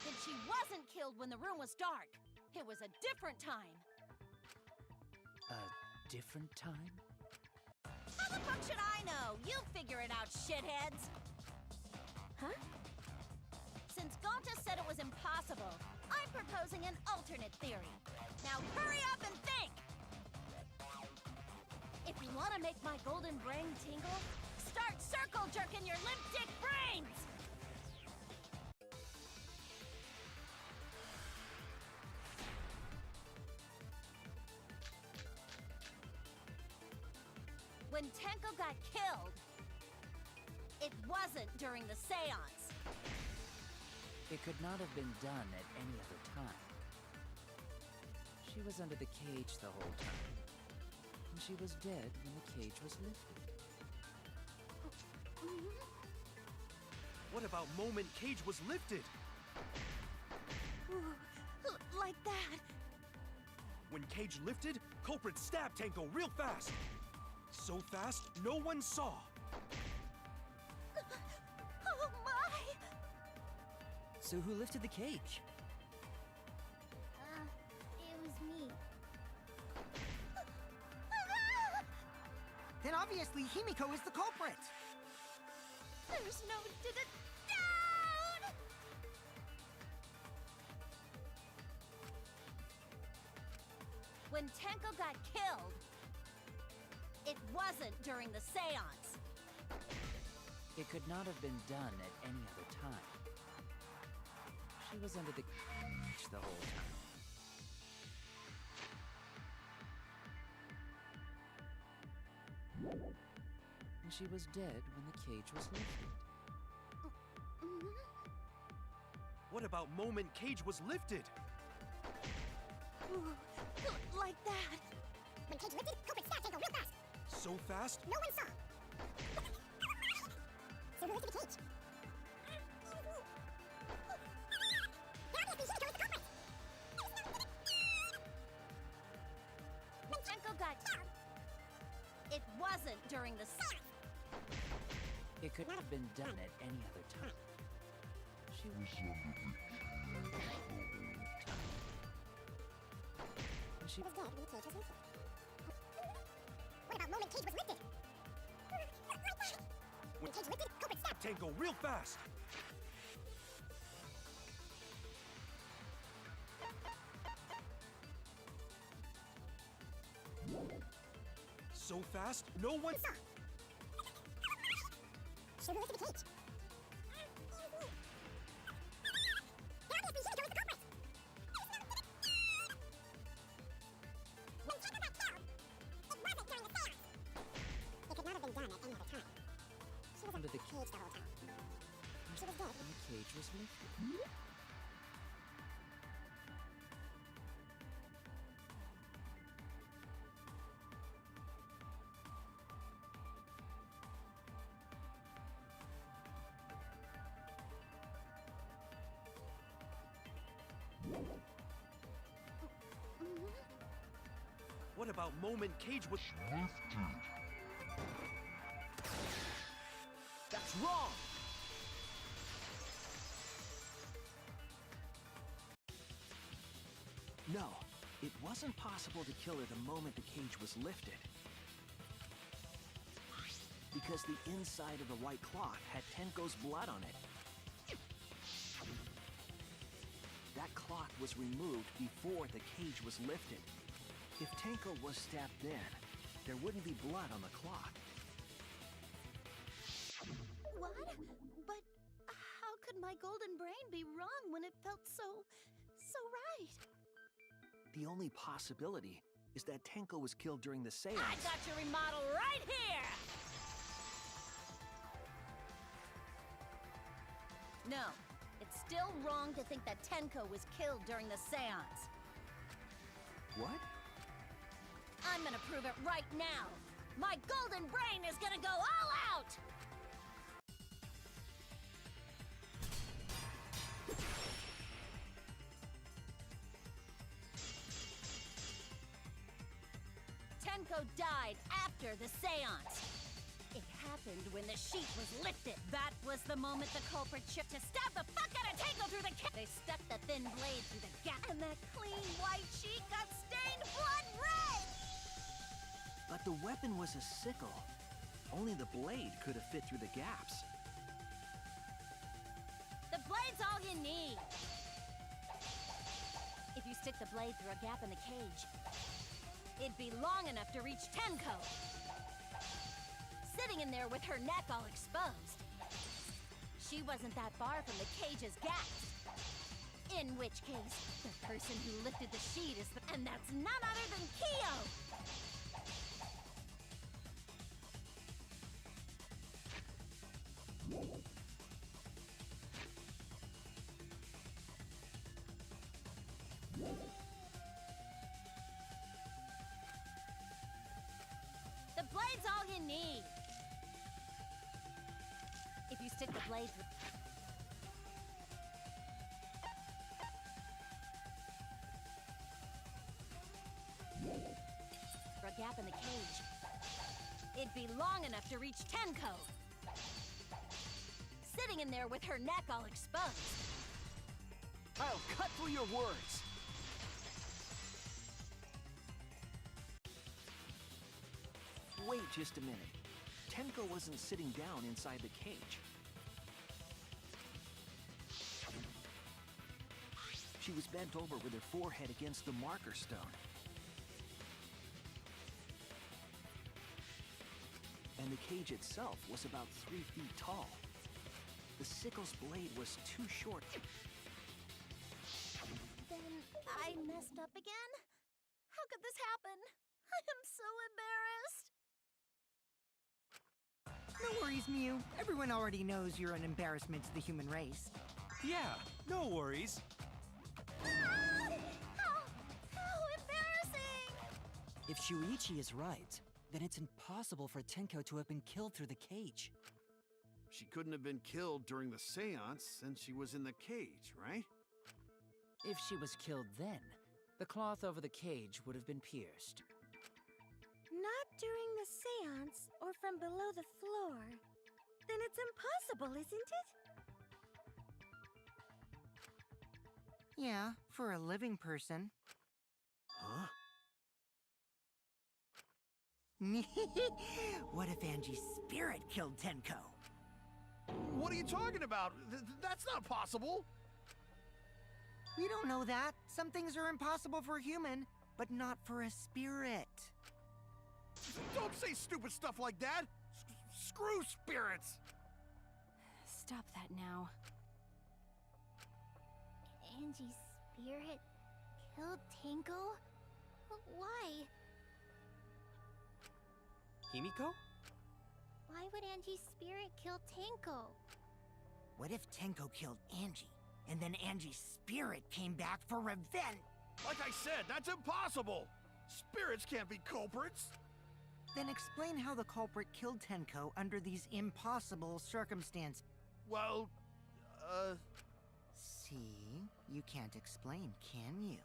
Then she wasn't killed when the room was dark. It was a different time. A different time? How the fuck should I know? You figure it out, shitheads! Huh? Since Gonta said it was impossible, I'm proposing an alternate theory. Now hurry up and think! If you want to make my golden brain tingle, start circle jerking your limp dick brains! When Tenko got killed, it wasn't during the seance. It could not have been done at any other time. She was under the cage the whole time. And she was dead when the cage was lifted. What about moment Cage was lifted? Like that. When Cage lifted, culprit stabbed Tenko real fast. So fast, no one saw. Oh my! So who lifted the cage? It was me. Then obviously Himiko is the culprit! There's no down! When Tenko got killed, it wasn't during the seance. It could not have been done at any other time. She was under the cage the whole time. And she was dead when the cage was lifted. What about moment Cage was lifted? Like that. When Cage lifted, culprit stabbed Tango real fast. So fast? No one saw. So who lifted the cage? Obviously, Himiko is the culprit. When Tenko got killed, it wasn't during the seance. It could not have been done at any other time. She was under the cage the whole time. And she Was dead when the cage was lifted. What about moment Cage was lifted? When Cage lifted, culprit stabbed. Tenko real fast. So fast, no one saw. So who lifted the cage? Obviously, Himiko is the culprit. When Tango got killed, it wasn't during the seance. It could not have been done at any other time. She was under the cage the whole time. She was dead. when the cage was lifted. What about moment Cage was lifted? That's wrong! No, it wasn't possible to kill her the moment the cage was lifted. Because the inside of the white cloth had Tenko's blood on it. That cloth was removed before the cage was lifted. If Tenko was stabbed then, there wouldn't be blood on the cloth. What? But how could my golden brain be wrong when it felt so right? The only possibility is that Tenko was killed during the seance. I got your remodel right here! No, it's still wrong to think that Tenko was killed during the seance. What? I'm gonna prove it right now. My golden brain is gonna go all out! Tenko died after the seance. It happened when the sheet was lifted. That was the moment the culprit tripped to stab the fuck out of Tenko through the They stuck the thin blade through the gap, and that clean white sheet got stained blood red! But the weapon was a sickle. Only the blade could have fit through the gaps. The blade's all you need. If you stick the blade through a gap in the cage, it'd be long enough to reach Tenko. Sitting in there with her neck all exposed. She wasn't that far from the cage's gaps. In which case, the person who lifted the sheet is the... And that's none other than Kyo! The blade's all you need. If you stick the blade through... For a gap in the cage, it'd be long enough to reach Tenko. Sitting in there with her neck all exposed. I'll cut through your words. Wait just a minute. Tenko wasn't sitting down inside the cage. She was bent over with her forehead against the marker stone. And the cage itself was about 3 feet tall. The sickle's blade was too short. Then I messed up again? How could this happen? I am so embarrassed. No worries, Mew. Everyone already knows you're an embarrassment to the human race. Yeah, no worries. How embarrassing! If Shuichi is right, then it's impossible for Tenko to have been killed through the cage. She couldn't have been killed during the seance since she was in the cage, right? If she was killed then, the cloth over the cage would have been pierced. Not during the seance or from below the floor. Then it's impossible, isn't it? Yeah, for a living person. Huh? What if Angie's spirit killed Tenko? What are you talking about? That's not possible! We don't know that. Some things are impossible for a human, but not for a spirit. Don't say stupid stuff like that! Screw spirits! Stop that now. Angie's spirit killed Tenko? Why? Himiko? Why would Angie's spirit kill Tenko? What if Tenko killed Angie, and then Angie's spirit came back for revenge? Like I said, that's impossible! Spirits can't be culprits! Then explain how the culprit killed Tenko under these impossible circumstances. Well, See? You can't explain, can you?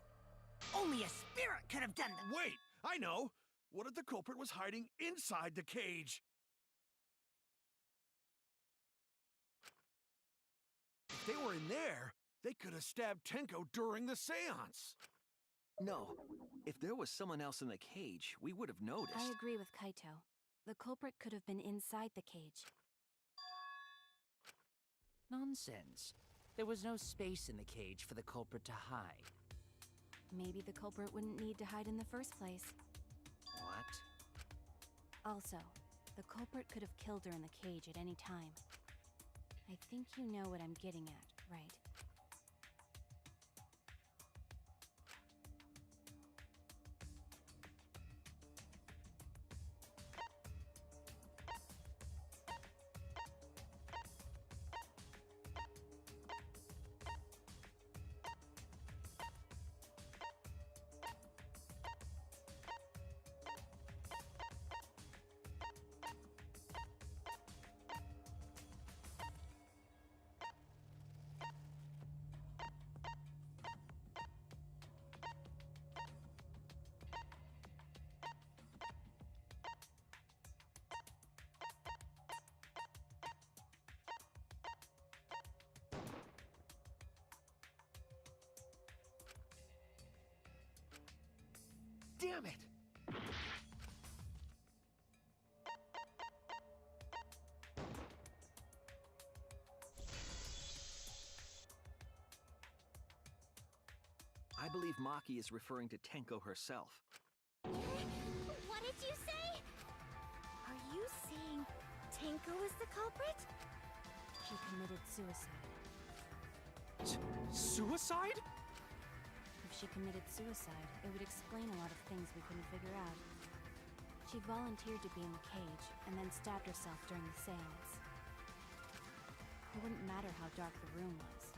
Only a spirit could have done that! Wait! I know! What if the culprit was hiding inside the cage? If they were in there, they could have stabbed Tenko during the seance. No. If there was someone else in the cage, we would have noticed. I agree with Kaito. The culprit could have been inside the cage. Nonsense. There was no space in the cage for the culprit to hide. Maybe the culprit wouldn't need to hide in the first place. What? Also, the culprit could have killed her in the cage at any time. I think you know what I'm getting at, right? Damn it! I believe Maki is referring to Tenko herself. What did you say? Are you saying Tenko is the culprit? She committed suicide. Suicide? If she committed suicide, it would explain a lot of things we couldn't figure out. She volunteered to be in the cage, and then stabbed herself during the seance. It wouldn't matter how dark the room was.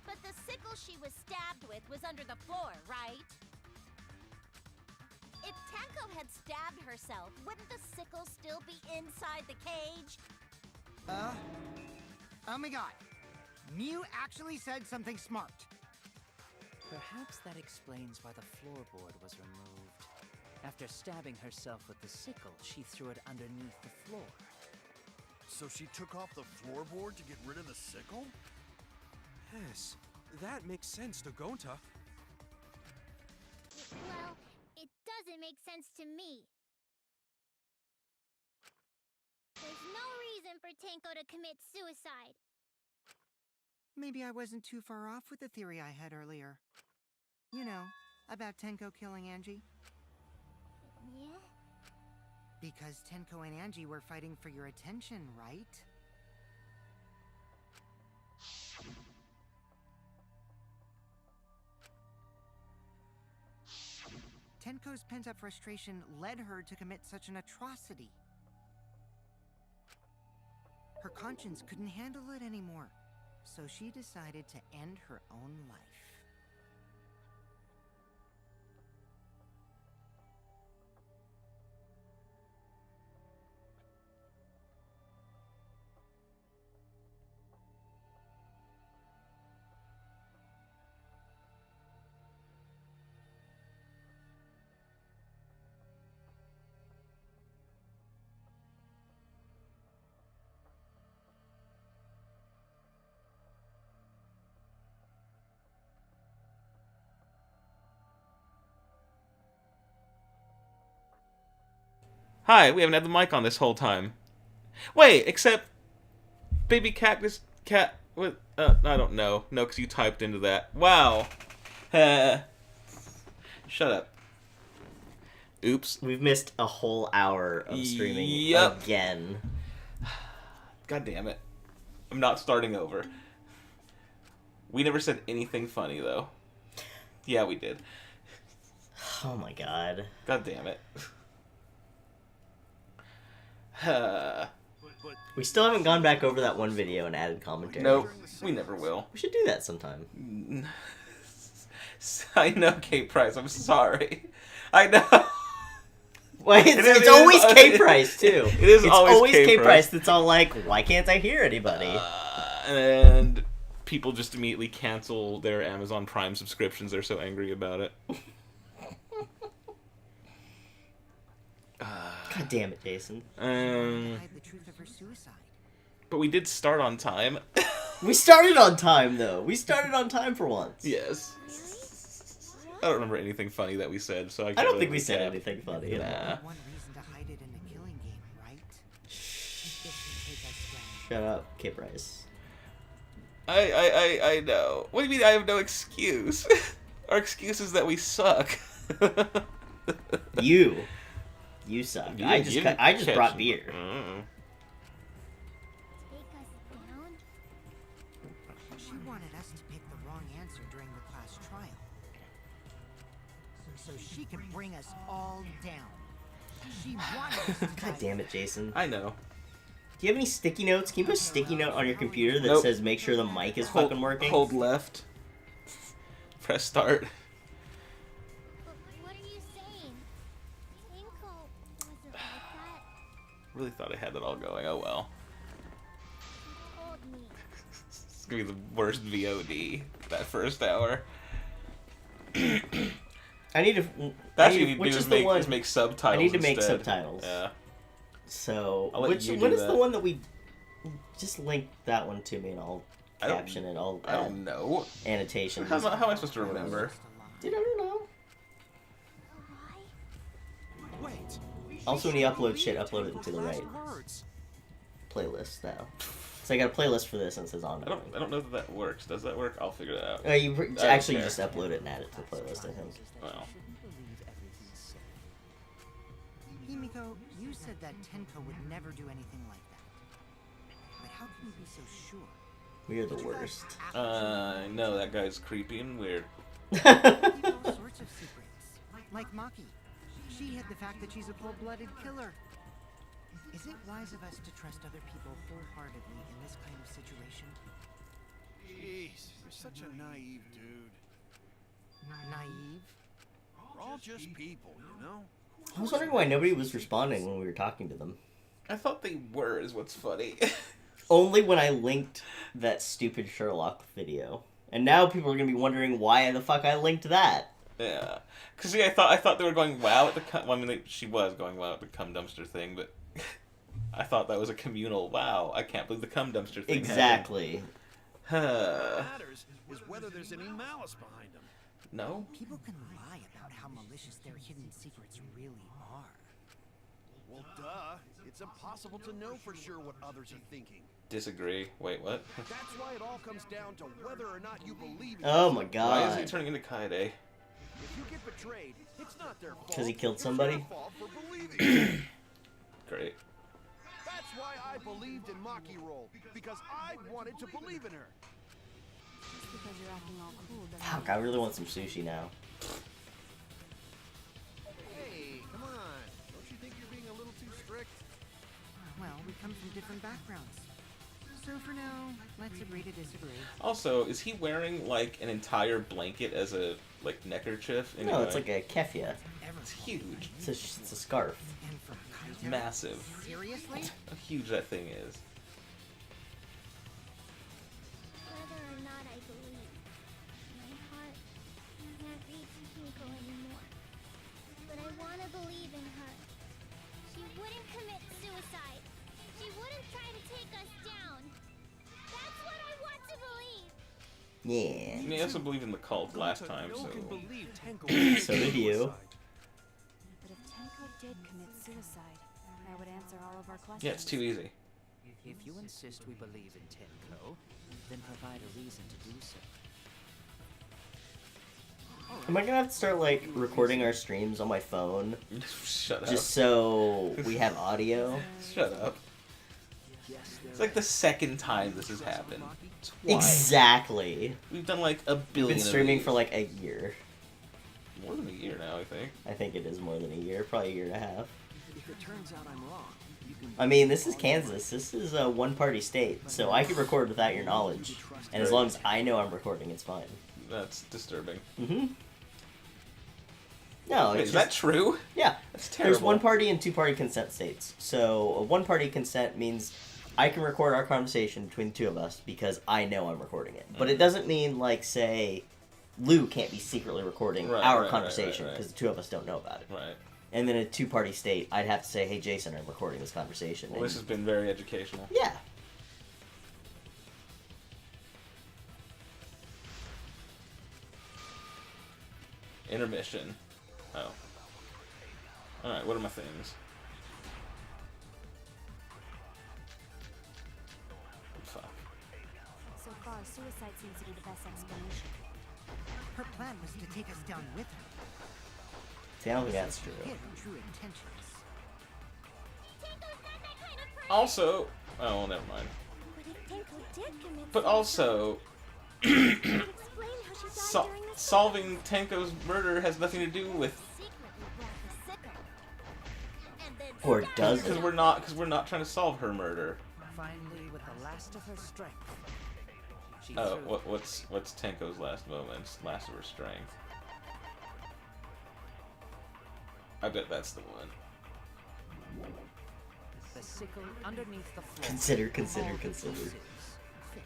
But the sickle she was stabbed with was under the floor, right? If Tenko had stabbed herself, wouldn't the sickle still be inside the cage? Oh my god. Mew actually said something smart. Perhaps that explains why the floorboard was removed. After stabbing herself with the sickle, she threw it underneath the floor. So she took off the floorboard to get rid of the sickle? Yes, that makes sense, Dagonta. Well, it doesn't make sense to me. There's no reason for Tenko to commit suicide. Maybe I wasn't too far off with the theory I had earlier. You know, about Tenko killing Angie. Yeah? Because Tenko and Angie were fighting for your attention, right? Tenko's pent-up frustration led her to commit such an atrocity. Her conscience couldn't handle it anymore, so she decided to end her own life. Hi, we haven't had the mic on this whole time. Wait, except baby cactus cat. What? I don't know. No, because you typed into that. Wow. Shut up. Oops. We've missed a whole hour of streaming again. God damn it. I'm not starting over. We never said anything funny, though. Yeah, we did. Oh my god. God damn it. We still haven't gone back over that one video and added commentary. Nope, we never will. We should do that sometime. I know, Kate Price, I'm sorry. I know. Well, it's always K Price too. It's always K Price that's all like, why can't I hear anybody? And people just immediately cancel their Amazon Prime subscriptions. They're so angry about it. God damn it, Jason. The truth of her suicide. But we did start on time. We started on time, though. We started on time for once. Yes. I don't remember anything funny that we said, so I don't think we said anything funny. Nah. One reason to hide it in the killing game, right? Shut up, K Price. I know. What do you mean I have no excuse? Our excuse is that we suck. You suck. Yeah, I just brought beer. Take us down? She wanted us to pick the wrong answer during the class trial. So she could bring us all down. She wanted us to God damn it, Jason. I know. Do you have any sticky notes? Can you put a sticky note on your computer that says make sure the mic is fucking working? Hold left. Press start. What are you saying? Tenko wasn't like that. Really thought I had that all going. Oh well. She told me. It's gonna be the worst VOD that first hour. I need to. Which is the one? Is make subtitles. I need to make instead. subtitles. Yeah. So I'll let you do what is that. the one that we just link that one to me and I'll caption and all. I don't know. Annotations. How am I supposed to remember? Dude, I don't know. Wait. Also, when you upload shit, upload it to the right playlist now. So I got a playlist for this and it says on. I don't know that that works. Does that work? I'll figure it out. Actually, you just upload it and add it to the playlist, I think. Well. Himiko, you said that Tenko would never do anything like that. But how can you be so sure? We are the worst. I know that guy's creepy and weird. Keep all sorts of secrets. Like Maki. She hid the fact that she's a cold-blooded killer. Is it wise of us to trust other people wholeheartedly in this kind of situation? Jeez, you're such a naive dude. Naive? We're all just people, you know? I was wondering why nobody was responding when we were talking to them. I thought they were, is what's funny. Only when I linked that stupid Sherlock video. And now people are going to be wondering why the fuck I linked that. Yeah. Because, see, I thought they were going wow at the cum... Well, I mean, she was going wow at the cum dumpster thing, but... I thought that was a communal wow. I can't believe the cum dumpster thing Exactly. What matters is whether there's any malice behind them. No? People can lie about how malicious their hidden secrets really are. Well, duh. It's impossible to know for sure what others are thinking. Disagree. Wait, what? That's why it all comes down to whether or not you believe in Oh my god. Why is he turning into Kaede? If you get betrayed, it's not their fault. Because he killed It's somebody? your fault for believing. Great. That's why I believed in Maki Roll, because I wanted to believe in her. Just because you're acting all cool doesn't Fuck, I really want some sushi now. Hey, come on. Don't you think you're being a little too strict? Well, we come from different backgrounds. So for now, let's agree to disagree. Also, is he wearing, like, an entire blanket as a, like, neckerchief? No, it's like a keffia. It's huge. It's a scarf. It's massive. Seriously? How huge that thing is. Whether or not I believe, my heart can't reach Himiko anymore. But I want to believe in her. She wouldn't commit suicide. She wouldn't try to take us down. That's what I want to believe. Yeah. I mean, I also believed in the cult last time, so... So did you. But if Tenko did commit suicide, that would answer all of our questions. Yeah, it's too easy. If you insist we believe in Tenko, then provide a reason to do so. Am I gonna have to start, like, recording our streams on my phone? Shut up. Just so we have audio? Shut up. It's like the second time this has happened. Twice. Exactly. We've done like a We've billion been streaming of for like a year. More than a year now, I think. I think it is more than a year, probably a year and a half. If it turns out I'm wrong, you can... I mean, this is Kansas. This is a one-party state, so I can record without your knowledge. And as long as I know I'm recording, it's fine. That's disturbing. Mm-hmm. No, Wait, it's is just, that true? Yeah. That's terrible. There's one-party and two-party consent states. So a one-party consent means I can record our conversation between the two of us because I know I'm recording it. But it doesn't mean, like, say, Lou can't be secretly recording our conversation because the two of us don't know about it. Right. And then a two-party state, I'd have to say, hey, Jason, I'm recording this conversation. Well, this has been very educational. Yeah. Intermission. Oh. Alright, what are my things? Fuck. So far, suicide seems to be the best explanation. Her plan was to take us down with her. See, I don't think that's true. Hid true intentions. Also... Oh, well, never mind. But if Tenko did commit But also... explain how she died during the solving Tenko's murder has nothing to do with... Or does it? Because we're not trying to solve her murder. Finally, with the last of her strength. She Oh, threw- what's Tenko's last moments? Last of her strength. I bet that's the one. The sickle underneath the floor. Consider. All the pieces fit.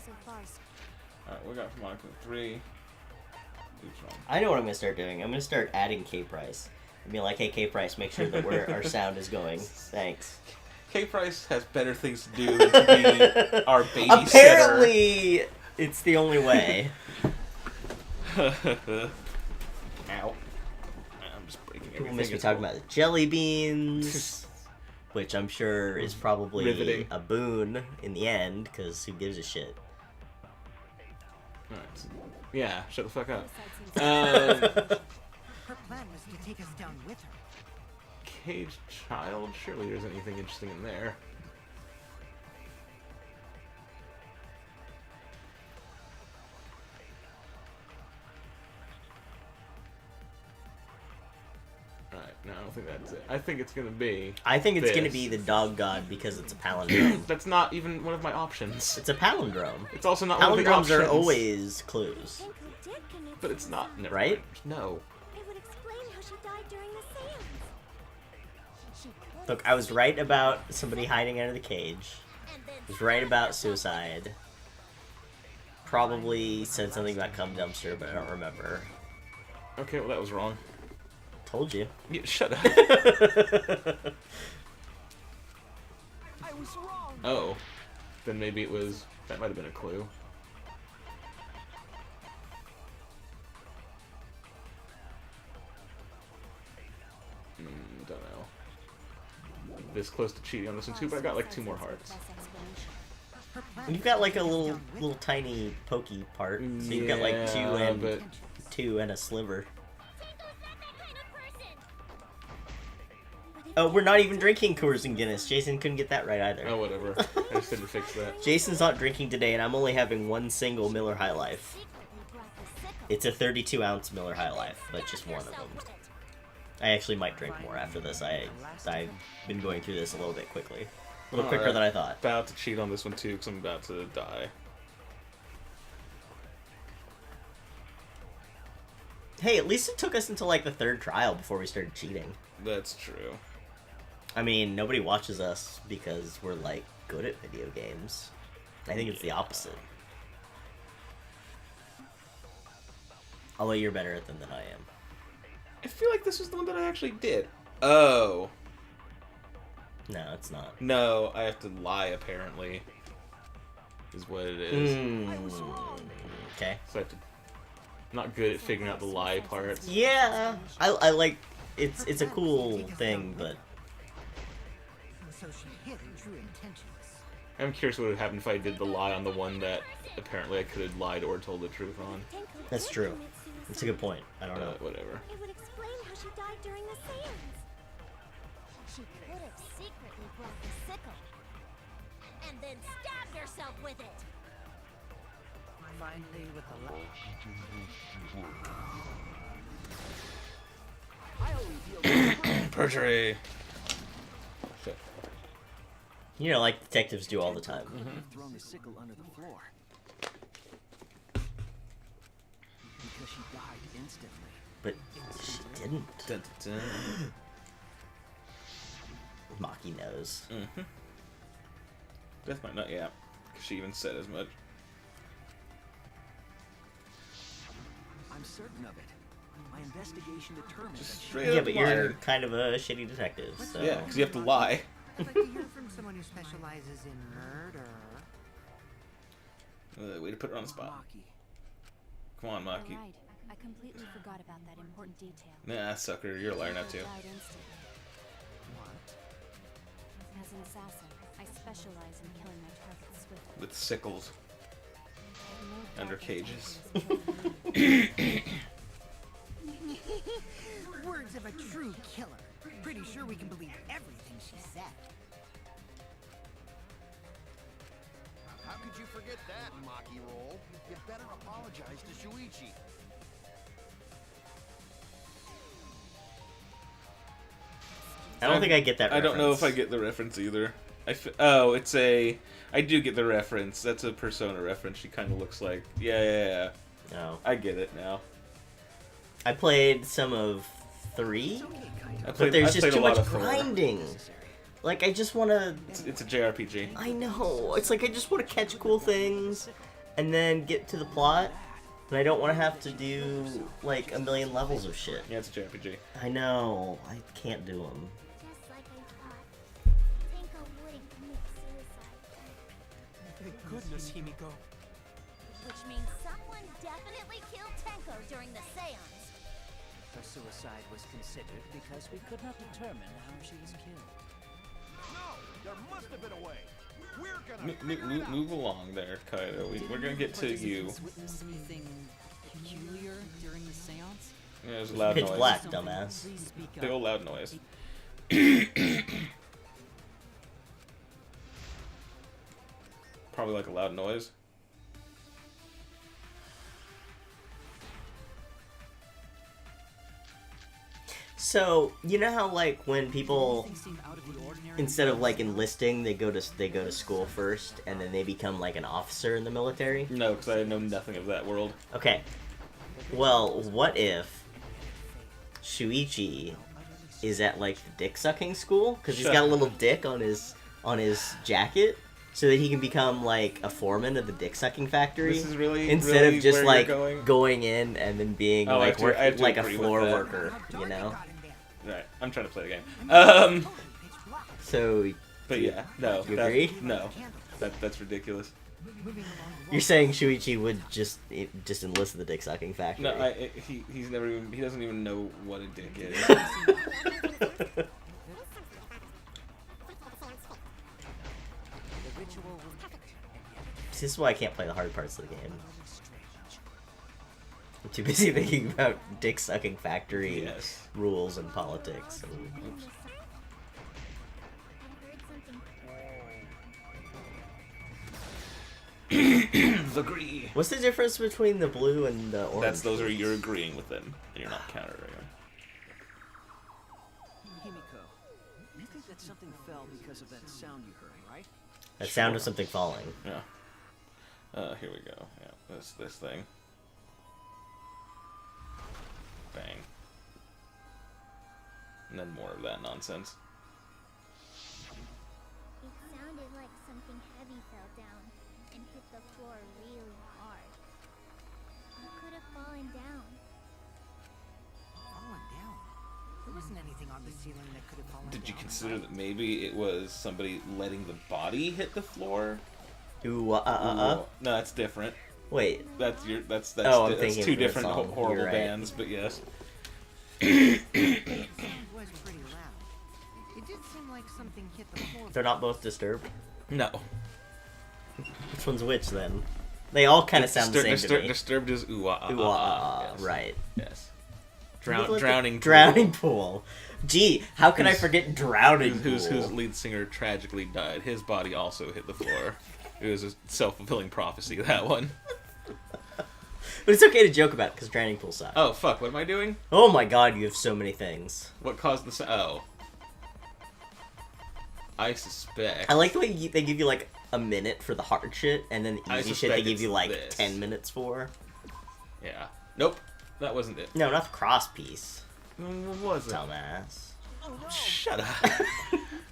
So far, Alright, we got from 3. Oops, wrong. I know what I'm going to start doing. I'm going to start adding K-Price. I'd be like, hey, K-Price, make sure that our sound is going. Thanks. K-Price has better things to do than to be our babysitter. Apparently, it's the only way. Ow. I'm just breaking People everything. miss me talking about the jelly beans, which I'm sure is probably Riveting. a boon in the end, because who gives a shit? Alright. Yeah, shut the fuck up. Her plan was to take us down with her. Caged child? Surely there isn't anything interesting in there. Alright, no, I don't think that's it. I think it's gonna be. I think it's this. gonna be the dog god because it's a palindrome. That's not even one of my options. It's a palindrome. It's also not one of the Palindromes options. are always clues. Tenko did commit But it's not. Never Right? mind. No. It would explain how she died during the seance. She could Look, I was right about somebody hiding under the cage. and then I was right about suicide. Probably said something about cum dumpster, but I don't remember. Okay, well that was wrong. Told you. Yeah, shut up. Oh. Then maybe it was... That might have been a clue. Don't know. This close to cheating on this one too, but I got like 2 more hearts. Her plan You've was got to like take a us little down with her. tiny pokey part. So you've got like Yeah, but- two and a sliver. Oh, we're not even drinking Coors and Guinness. Jason couldn't get that right either. Oh, whatever. I just had to fix that. Jason's not drinking today, and I'm only having one single Miller High Life. It's a 32-ounce Miller High Life, but just one of them. I actually might drink more after this. I've been going through this a little bit quickly. A little quicker than I thought. About to cheat on this one too, because I'm about to die. Hey, at least it took us until like the 3rd trial before we started cheating. That's true. I mean, nobody watches us because we're like good at video games. I think it's the opposite. Although you're better at them than I am. I feel like this was the one that I actually did. Oh. No, it's not. No, I have to lie, apparently. Is what it is. Okay. So I have to... I'm not good at figuring out the lie parts. Yeah, I like it's a cool thing, but So she hid her true intentions. I'm curious what would happen if I did the lie on the one that apparently I could have lied or told the truth on. Tenko that's did true. commit It's a good point. I don't know. Whatever. It would explain how she died during the seance. She could have secretly brought the sickle and then stabbed herself with it. Finally, with the Perjury. Shit. You know, like detectives do all the time. Thrown the sickle under the floor. Because she died instantly. But she didn't. Dun, dun, dun. Maki knows. Death might not, yeah. 'Cause she even said as much. I'm certain of it. My investigation determined Just that she straight Yeah, up but you're liar. kind of a shitty detective, so... Yeah, because you have to lie. I'd like to hear from someone who specializes in murder. Way to put her on the spot. Maki. Come on, Maki. You're right. I completely forgot about that important detail. Nah, sucker, you're a liar now Tenko too. died instantly. As an assassin, I specialize in killing my targets swiftly. With sickles. No Under doubt cages. Words of a true killer. Pretty sure we can believe everything she said. How could you forget that, Maki roll? You better apologize to Shuichi. I don't think I get that I don't know if I reference. get the reference either. Oh, it's a... I do get the reference. That's a Persona reference. She kind of looks like... Yeah. No. I get it now. I played some of 3, I've but there's just played too a lot much of 4. grinding. Like, I just want to... It's a JRPG. I know. It's like I just want to catch cool things and then get to the plot. And I don't want to have to do, like, a million levels of shit. Yeah, it's a JRPG. I know. I can't do them. Just like I thought. Tenko wouldn't commit suicide. Thank goodness, Himiko. Which means someone definitely killed Tenko during the seance. Her suicide was considered because we could not determine how she was killed. No! There must have been a way! We're gonna Move along there, Kaido. We're gonna get to you. Witness anything peculiar during the seance? Yeah, there's a loud Pitch noise. black, dumbass. Big old loud noise. Probably like a loud noise. So, you know how, like, when people, instead of, like, enlisting, they go to school first, and then they become, like, an officer in the military? No, because I know nothing of that world. Okay. Well, what if Shuichi is at, like, the dick-sucking school? Because he's got a little dick on his jacket, so that he can become, like, a foreman of the dick-sucking factory? This is really, instead really of just, where like, you're going in and then being, Oh, like, I have to like a agree with floor that. worker, you know? Right, I'm trying to play the game. So, But yeah, no. You agree? No. That's ridiculous. You're saying Shuichi would just enlist the dick sucking factory? No, he doesn't even know what a dick is. This is why I can't play the hard parts of the game. I'm too busy thinking about dick sucking factory rules and politics. Oops. Agree. What's the difference between the blue and the orange? You're agreeing with them, and you're not countering them. Himiko, you think that something fell because of that sound you heard, right? That sound of something falling. Yeah. Here we go. Yeah, this thing. Bang. And then more of that nonsense. It sounded like something heavy fell down and hit the floor really hard. It could have fallen down. Fallen down? There wasn't anything on the ceiling that could have fallen down. Did you consider that maybe it was somebody letting the body hit the floor? Ooh, No, that's different. Wait. That's thinking two of the different song. horrible You're right. bands, but yes. It was pretty loud. It did seem like something hit the floor. They're not both disturbed? No. Which one's which then? They all kind of sound the same to me. Disturbed is ooh ah Ooh, yes. right. Yes. Drowning Drowning pool. Gee, how can I forget Drowning Pool? Whose lead singer tragically died. His body also hit the floor. It was a self-fulfilling prophecy, that one. But it's okay to joke about it, because Drowning Pool sucks. Oh, fuck, what am I doing? Oh my god, you have so many things. What caused the oh. I suspect. I like the way they give you, like, a minute for the hard shit, and then the I easy shit they suspect give you, it's like, this. 10 minutes for. Yeah. Nope. That wasn't it. No, not the cross piece. What was it? Dumbass. Shut up.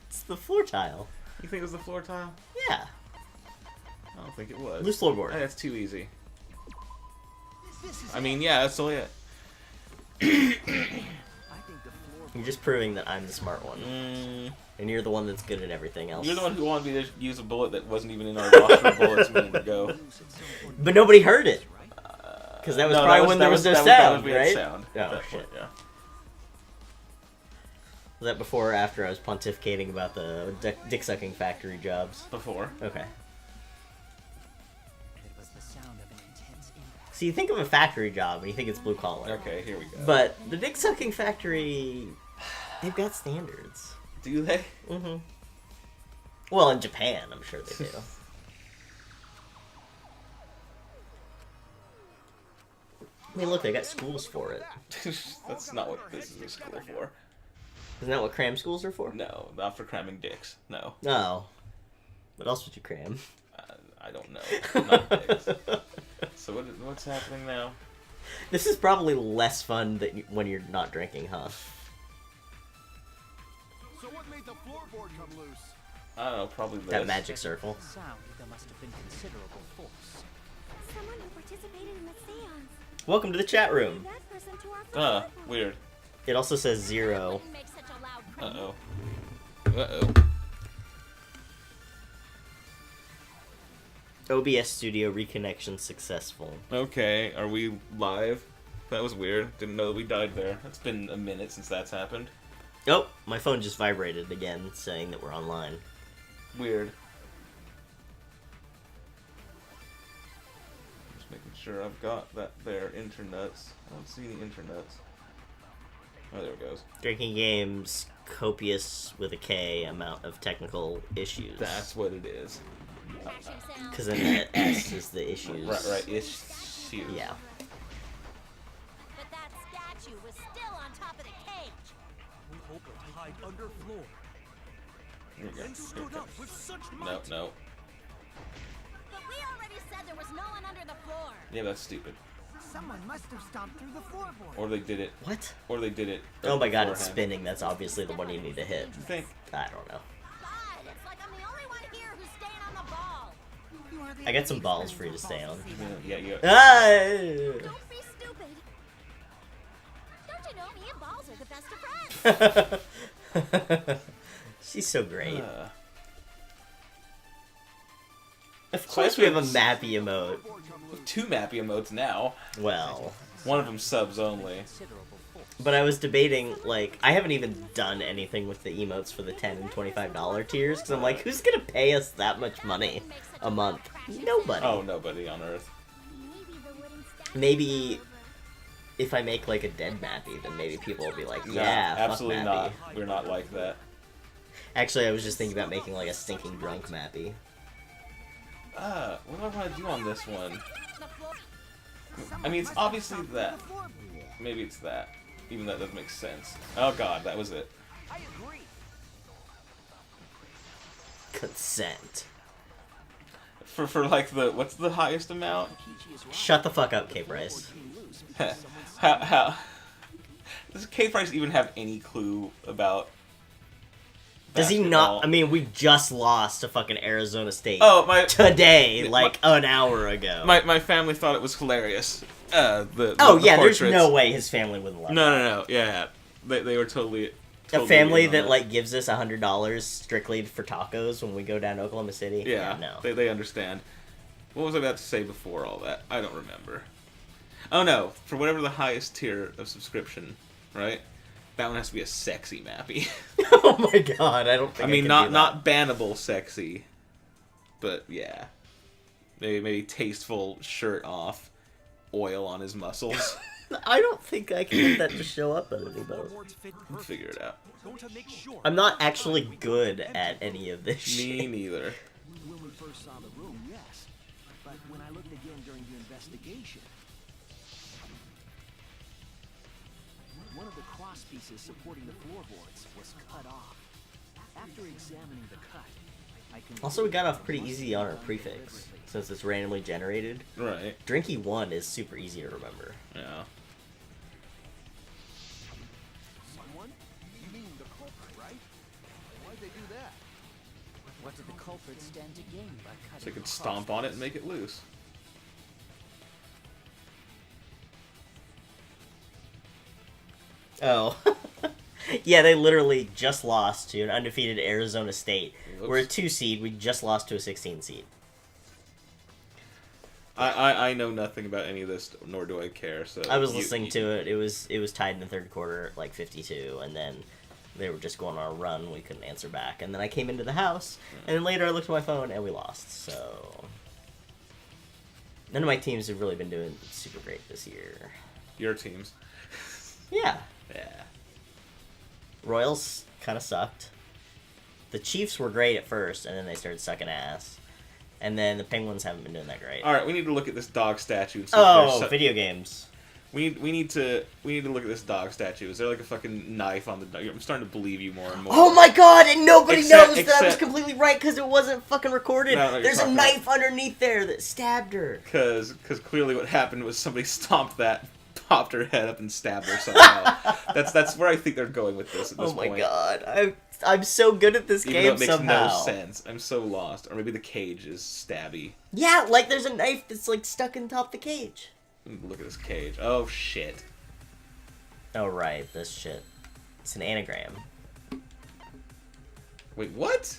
It's the floor tile. You think it was the floor tile? Yeah. I don't think it was. Loose floorboard. That's too easy. I mean, yeah, that's all it. You're just proving that I'm the smart one. And you're the one that's good at everything else. You're the one who wanted me to use a bullet that wasn't even in our roster of bullets a minute ago. But nobody heard it. Because that was probably when there was no sound, right? Sound Oh, shit. Yeah. Was that before or after I was pontificating about the dick-sucking factory jobs? Before. Okay. It was the sound of an intense impact. So you think of a factory job and you think it's blue collar. Okay, here we go. But the dick-sucking factory, they've got standards. Do they? Mm-hmm. Well, in Japan, I'm sure they do. I mean, look, they got schools for it. That's not what this is a school for. Isn't that what cram schools are for? No, not for cramming dicks. No. No. What else would you cram? I don't know. Not dicks. So what's happening now? This is probably less fun when you're not drinking, huh? So what made the floorboard come loose? I don't know, probably this. That magic circle. Sound, there must have been considerable force. Someone who participated in the seance. Welcome to the chat room. That person to our Weird. It also says 0. Make such a loud Uh-oh. Uh-oh. OBS Studio reconnection successful. Okay, are we live? That was weird. Didn't know that we died there. It's been a minute since that's happened. Oh, my phone just vibrated again, saying that we're online. Weird. Just making sure I've got that there. Internets. I don't see any internets. Oh, there it goes. Drinking games, copious with a K amount of technical issues. That's what it is. Because then that S is the issues. Right, issues. Yeah. But that statue was still on top of the cage. We hope it hide under floor. Here we go. And stood up with such No, might. no. But we already said there was no one under the floor. Yeah, that's stupid. Someone must have stomped through the floorboard. Or they did it. What? Or they did it. Oh my god, it's beforehand. spinning. That's obviously the one you need to hit. You think? I don't know. God, it's like I'm the only one here who's staying on the ball. I got some balls for you to stay on. Yeah, yeah. Ah! Don't be stupid. Don't you know me and balls are the best of friends? She's so great. Of So course I we have a guess- mappy emote. Two mappy emotes now. Well, One of them subs only. but I was debating, like, I haven't even done anything with the emotes for the $10 and $25 tiers, because I'm like, who's gonna pay us that much money a month? Nobody. Oh, nobody on Earth. Maybe if I make, like, a dead mappy, then maybe people will be like, yeah, no, absolutely fuck not. mappy. We're not like that. Actually, I was just thinking about making, like, a stinking drunk mappy. What do I want to do on this one? I mean, it's obviously that. Maybe it's that. Even that doesn't make sense. Oh god, that was it. I agree. Consent. For like the, what's the highest amount? Shut the fuck up, K-Bryce. how does K-Price even have any clue about Does he basketball? not? I mean, we just lost to fucking Arizona State. Oh, my... Today, like an hour ago. My family thought it was hilarious. Oh The yeah, there's portraits. no way his family would love No, yeah. They were totally a family in on that it. like gives us $100 strictly for tacos when we go down to Oklahoma City. Yeah, no. they understand. What was I about to say before all that? I don't remember. Oh no, for whatever the highest tier of subscription, right? That one has to be a sexy mappy. Oh my god, I don't think I mean, can do not bannable sexy, but yeah, maybe tasteful shirt off, oil on his muscles. that. I don't think I can get that to show up on any both. We'll figure it out. I'm not actually good at any of this shit. Me neither. When we first saw the room, yes. But when I looked again during the investigation, one of the cross pieces supporting the floorboards was cut off. After examining the cut, I can Also, we got off pretty easy on our prefix, since it's randomly generated. Right. Drinky 1 is super easy to remember. Yeah. Someone? You mean the culprit, right? Why'd they do that? What did the culprit stand to gain by cutting So they could across stomp on it and make it loose. Oh. Yeah, they literally just lost to an undefeated Arizona State. Whoops. We're a 2 seed, we just lost to a 16 seed. I know nothing about any of this, nor do I care. So I was listening to it. It was tied in the third quarter, like 52, and then they were just going on a run. We couldn't answer back, and then I came into the house, and then later I looked at my phone and we lost. So none of my teams have really been doing super great this year. Your teams. Yeah, Yeah. Royals kind of sucked. The Chiefs were great at first, and then they started sucking ass. And then the Penguins haven't been doing that great. All right, we need to look at this dog statue. And see if there's Oh, video games. We need to look at this dog statue. Is there like a fucking knife on the dog? I'm starting to believe you more and more. Oh my god, and nobody knows that I was except- completely right because it wasn't fucking recorded. No, you're There's a talking knife underneath there that stabbed her. Because clearly what happened was somebody stomped that, popped her head up, and stabbed her somehow. that's where I think they're going with this at this Oh my point. god. I'm so good at this Even game though it makes somehow. no sense. I'm so lost. Or maybe the cage is stabby. Yeah, like there's a knife that's like stuck in top the cage. Look at this cage. Oh shit. Oh right, this shit. It's an anagram. Wait, what?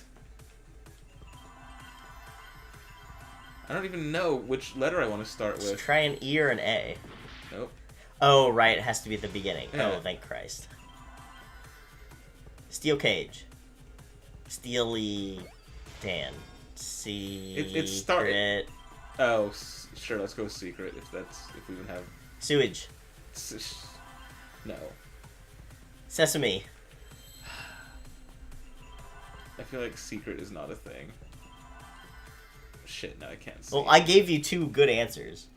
I don't even know which letter I want to start with. Let's try an E or an A. Nope. Oh right, it has to be at the beginning. Yeah. Oh, thank Christ. Steel cage. Steely Dan. It started. Oh, sure. Let's go secret if we even have Sewage. No. Sesame. I feel like secret is not a thing. Shit, no, I can't see. Well, I gave you 2 good answers.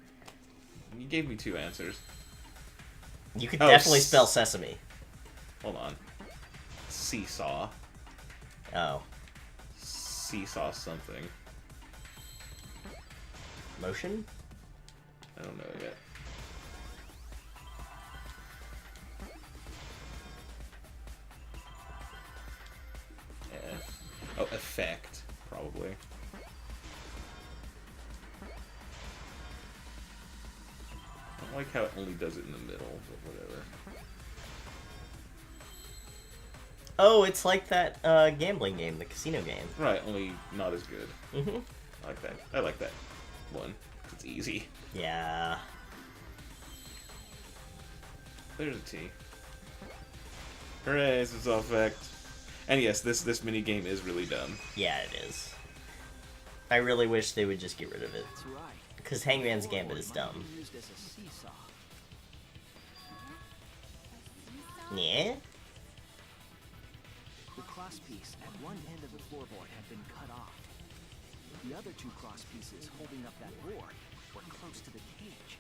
You gave me 2 answers. You could definitely spell sesame. Hold on. Seesaw. Oh. Seesaw something. Motion? I don't know yet. Oh, effect, probably. I don't like how it only does it in the middle, but whatever. Oh, it's like that gambling game, the casino game. Right, only not as good. Mm-hmm. I like that. I like that one. It's easy. Yeah. There's a T. Hooray, this is all effect. And yes, this mini game is really dumb. Yeah, it is. I really wish they would just get rid of it. Because Hangman's Gambit is dumb. Yeah? The cross piece at one end of the floorboard had been cut off. The other 2 cross pieces holding up that board were close to the cage.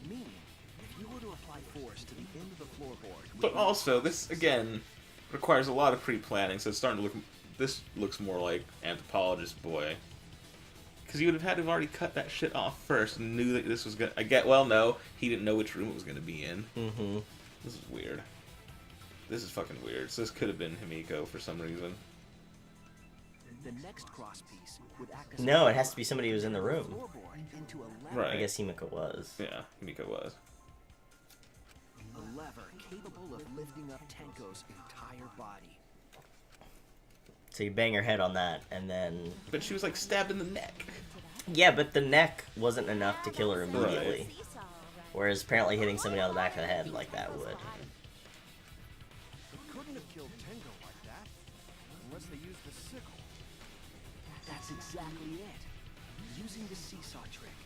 Meaning, if you were to apply force to the end of the floorboard... But also, this, again, requires a lot of pre-planning, so it's starting to look... This looks more like Anthropologist Boy. Because you would have had to have already cut that shit off first and knew that this was gonna... well, no, he didn't know which room it was gonna be in. Mm-hmm. This is weird. This is fucking weird. So this could have been Himiko for some reason. The next cross piece would act as No, it has to be somebody who was in the room. Right. I guess Himiko was. Yeah, Himiko was. A lever capable of lifting up Tenko's entire body. So you bang her head on that, and then... But she was, like, stabbed in the neck. Yeah, but the neck wasn't enough to kill her immediately. Right. Whereas apparently hitting somebody on the back of the head like that would. Couldn't have killed Tenko like that, unless they used the sickle. That's exactly it. Using the seesaw trick,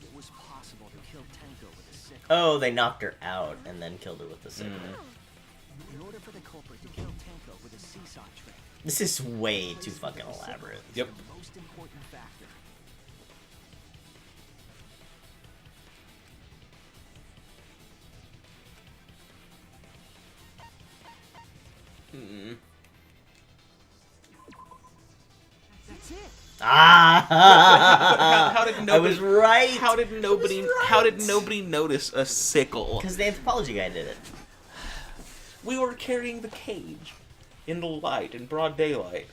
it was possible to kill Tenko with a sickle. Oh, they knocked her out and then killed her with the sickle. In order for the culprit to kill Tenko with a seesaw trick, This is way too fucking elaborate. Yep. the most important factor. That's it. Ah! How did nobody, I was right. How did nobody notice a sickle? Because the anthropology guy did it. We were carrying the cage in the light, in broad daylight.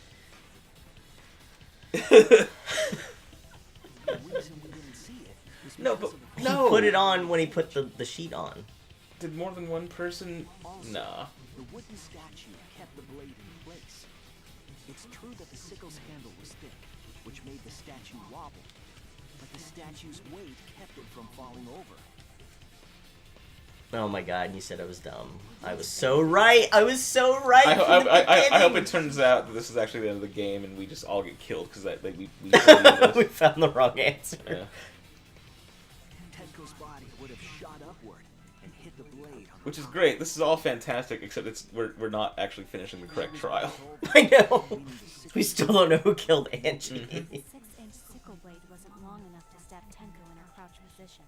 No, but He no. put it on when he put the sheet on. Did more than one person? Nah. The wooden statue kept the blade in place. It's true that the sickle's handle was thick, which made the statue wobble, but the statue's weight kept it from falling over. Oh my god, you said I was dumb. I was so right! I was so right! I hope it turns out that this is actually the end of the game and we just all get killed because we we found the wrong answer. Yeah. Tenko's body would have shot upward and hit the blade on Which is great. This is all fantastic, except we're not actually finishing the correct trial. I know! We still don't know who killed Angie. The 6-inch sickle blade wasn't long enough to stab Tenko in her crouch position.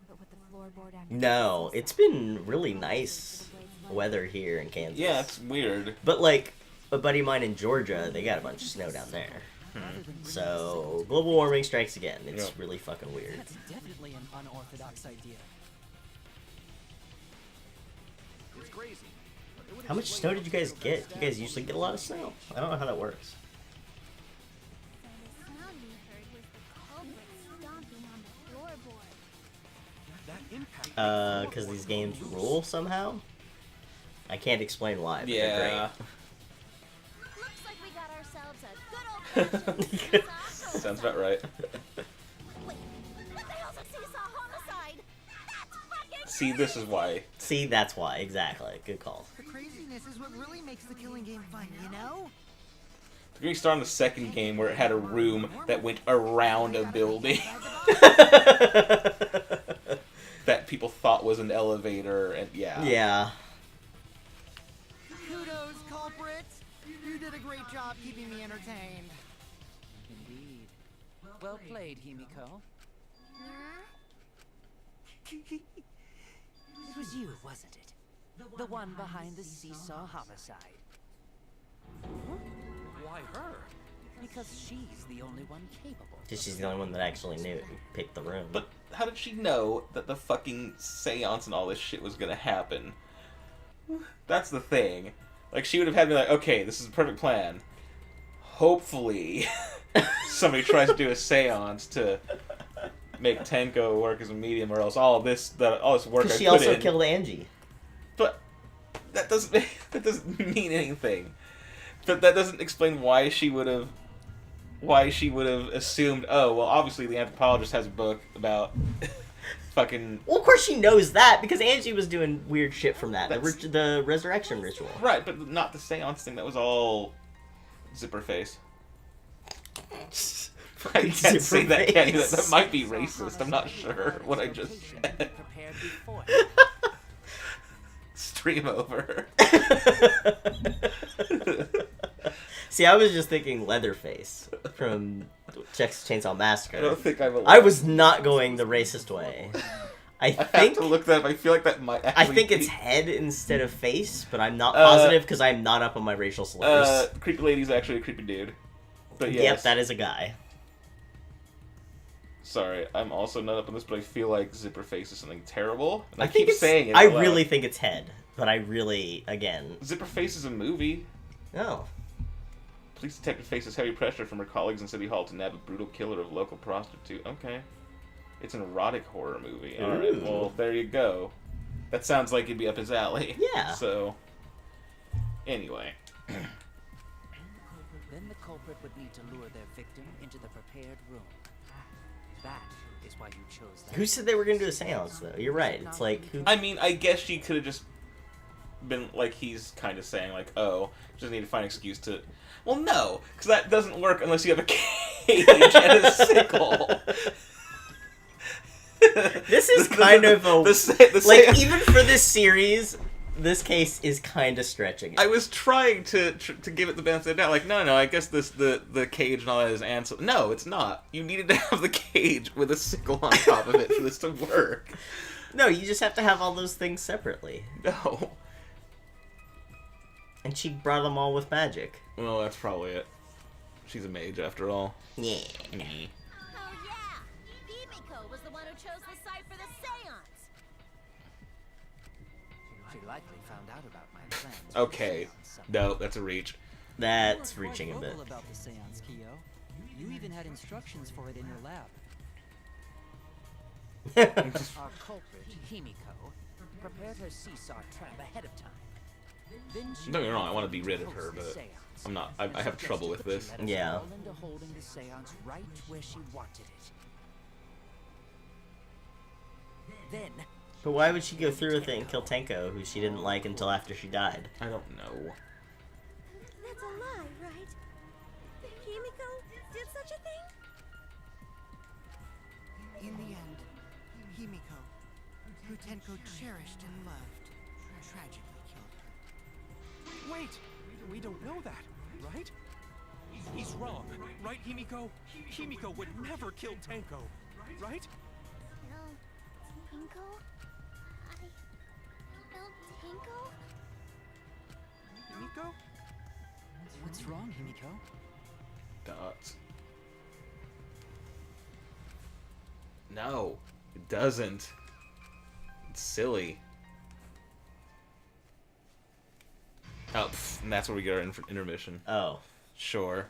But with the floorboard acting No, as a it's been really nice weather here in Kansas. Yeah, it's weird. But like, a buddy of mine in Georgia, they got a bunch of snow down there. So, global warming strikes again. It's Yep. really fucking weird. That's definitely an unorthodox idea. It's crazy, How much snow did you guys get? You guys usually get a lot of snow. I don't know how that works. The sound we heard was the culprit stomping on the floorboard. That impact. Because these games rule somehow? I can't explain why, but they're Yeah. Looks like we got ourselves a good old-fashioned seesaw. Sounds about right. Wait, what the hell's a seesaw homicide? That's fucking See, this is why. great. See, that's why. Exactly. Good call. The craziness is what really makes the killing game fun, you know? We start on the second game where it had a room that went around a building that people thought was an elevator, and yeah. Yeah. Kudos, culprits! You did a great job keeping me entertained. Indeed. Well played, Himiko. It was you, wasn't it? The one behind the seesaw homicide. Why her? Because she's the only one capable. Because she's the only one that actually knew and picked the room. But how did she know that the fucking seance and all this shit was gonna happen? That's the thing. Like, she would have had me like, okay, this is a perfect plan. Hopefully, somebody tries to do a seance to make Tenko work as a medium, or else all this work I put in. Because she also killed Angie. But that doesn't mean anything. But that doesn't explain why she would have assumed, oh, well, obviously the anthropologist has a book about fucking... Well, of course she knows that, because Angie was doing weird shit from that. The resurrection ritual. Right, but not the seance thing. That was all zipper face. I can't say that, can you? That might be racist. I'm not sure what I just said. Stream over. See, I was just thinking Leatherface from Texas Chainsaw Massacre. I don't think I was not going the racist way. I have to look that up. I feel like that might actually I think it's head instead of face, but I'm not positive because I'm not up on my racial slurs. Creepy lady's actually a creepy dude. But yes. Yep, that is a guy. Sorry, I'm also not up on this, but I feel like zipper face is something terrible. And I think keep saying it. I out loud. really think it's head, but I really, again... Zipper face is a movie. Oh. Police detective faces heavy pressure from her colleagues in City Hall to nab a brutal killer of local prostitute. Okay. It's an erotic horror movie. Alright, well, there you go. That sounds like it'd be up his alley. Yeah. So, anyway. Then the culprit would need to lure their victim into the prepared room. That is why you chose that. Who said they were going to do a seance, though? You're right. It's like... Who... I mean, I guess she could have just been, like, he's kind of saying, like, oh, just need to find an excuse to... Well, no, because that doesn't work unless you have a cage and a sickle. This is kind of a... like, even for this series... This case is kind of stretching it. I was trying to give it the benefit of the doubt. Like, no, I guess the cage and all that is answer. No, it's not. You needed to have the cage with a sickle on top of it for this to work. No, you just have to have all those things separately. No. And she brought them all with magic. Well, that's probably it. She's a mage after all. Yeah. Oh yeah! Himiko was the one who chose the site for the seance! She likely found out about my plans. Okay. No, that's a reach. That's reaching a bit. About the seance, Kyo. You even had instructions for it in your lab. Our culprit, Himiko, prepared her seesaw trap ahead of time. Then she Don't get me wrong, I want to be rid of her, but I'm not. I have trouble with this. Yeah. fall into holding the seance right where she wanted it. Then But why would she go through with it and kill Tenko, who she didn't like until after she died? I don't know. That's a lie, right? Himiko did such a thing? In the end, Himiko, who Tenko cherished and loved, tragically killed her. Wait! We don't know that, right? He's wrong, right, Himiko? Himiko would never kill Tenko, right? Kill Tenko? I killed Tenko? Himiko? What's wrong, Himiko? Dots. No, it doesn't. It's silly. Oh, and that's where we get our intermission. Oh. Sure.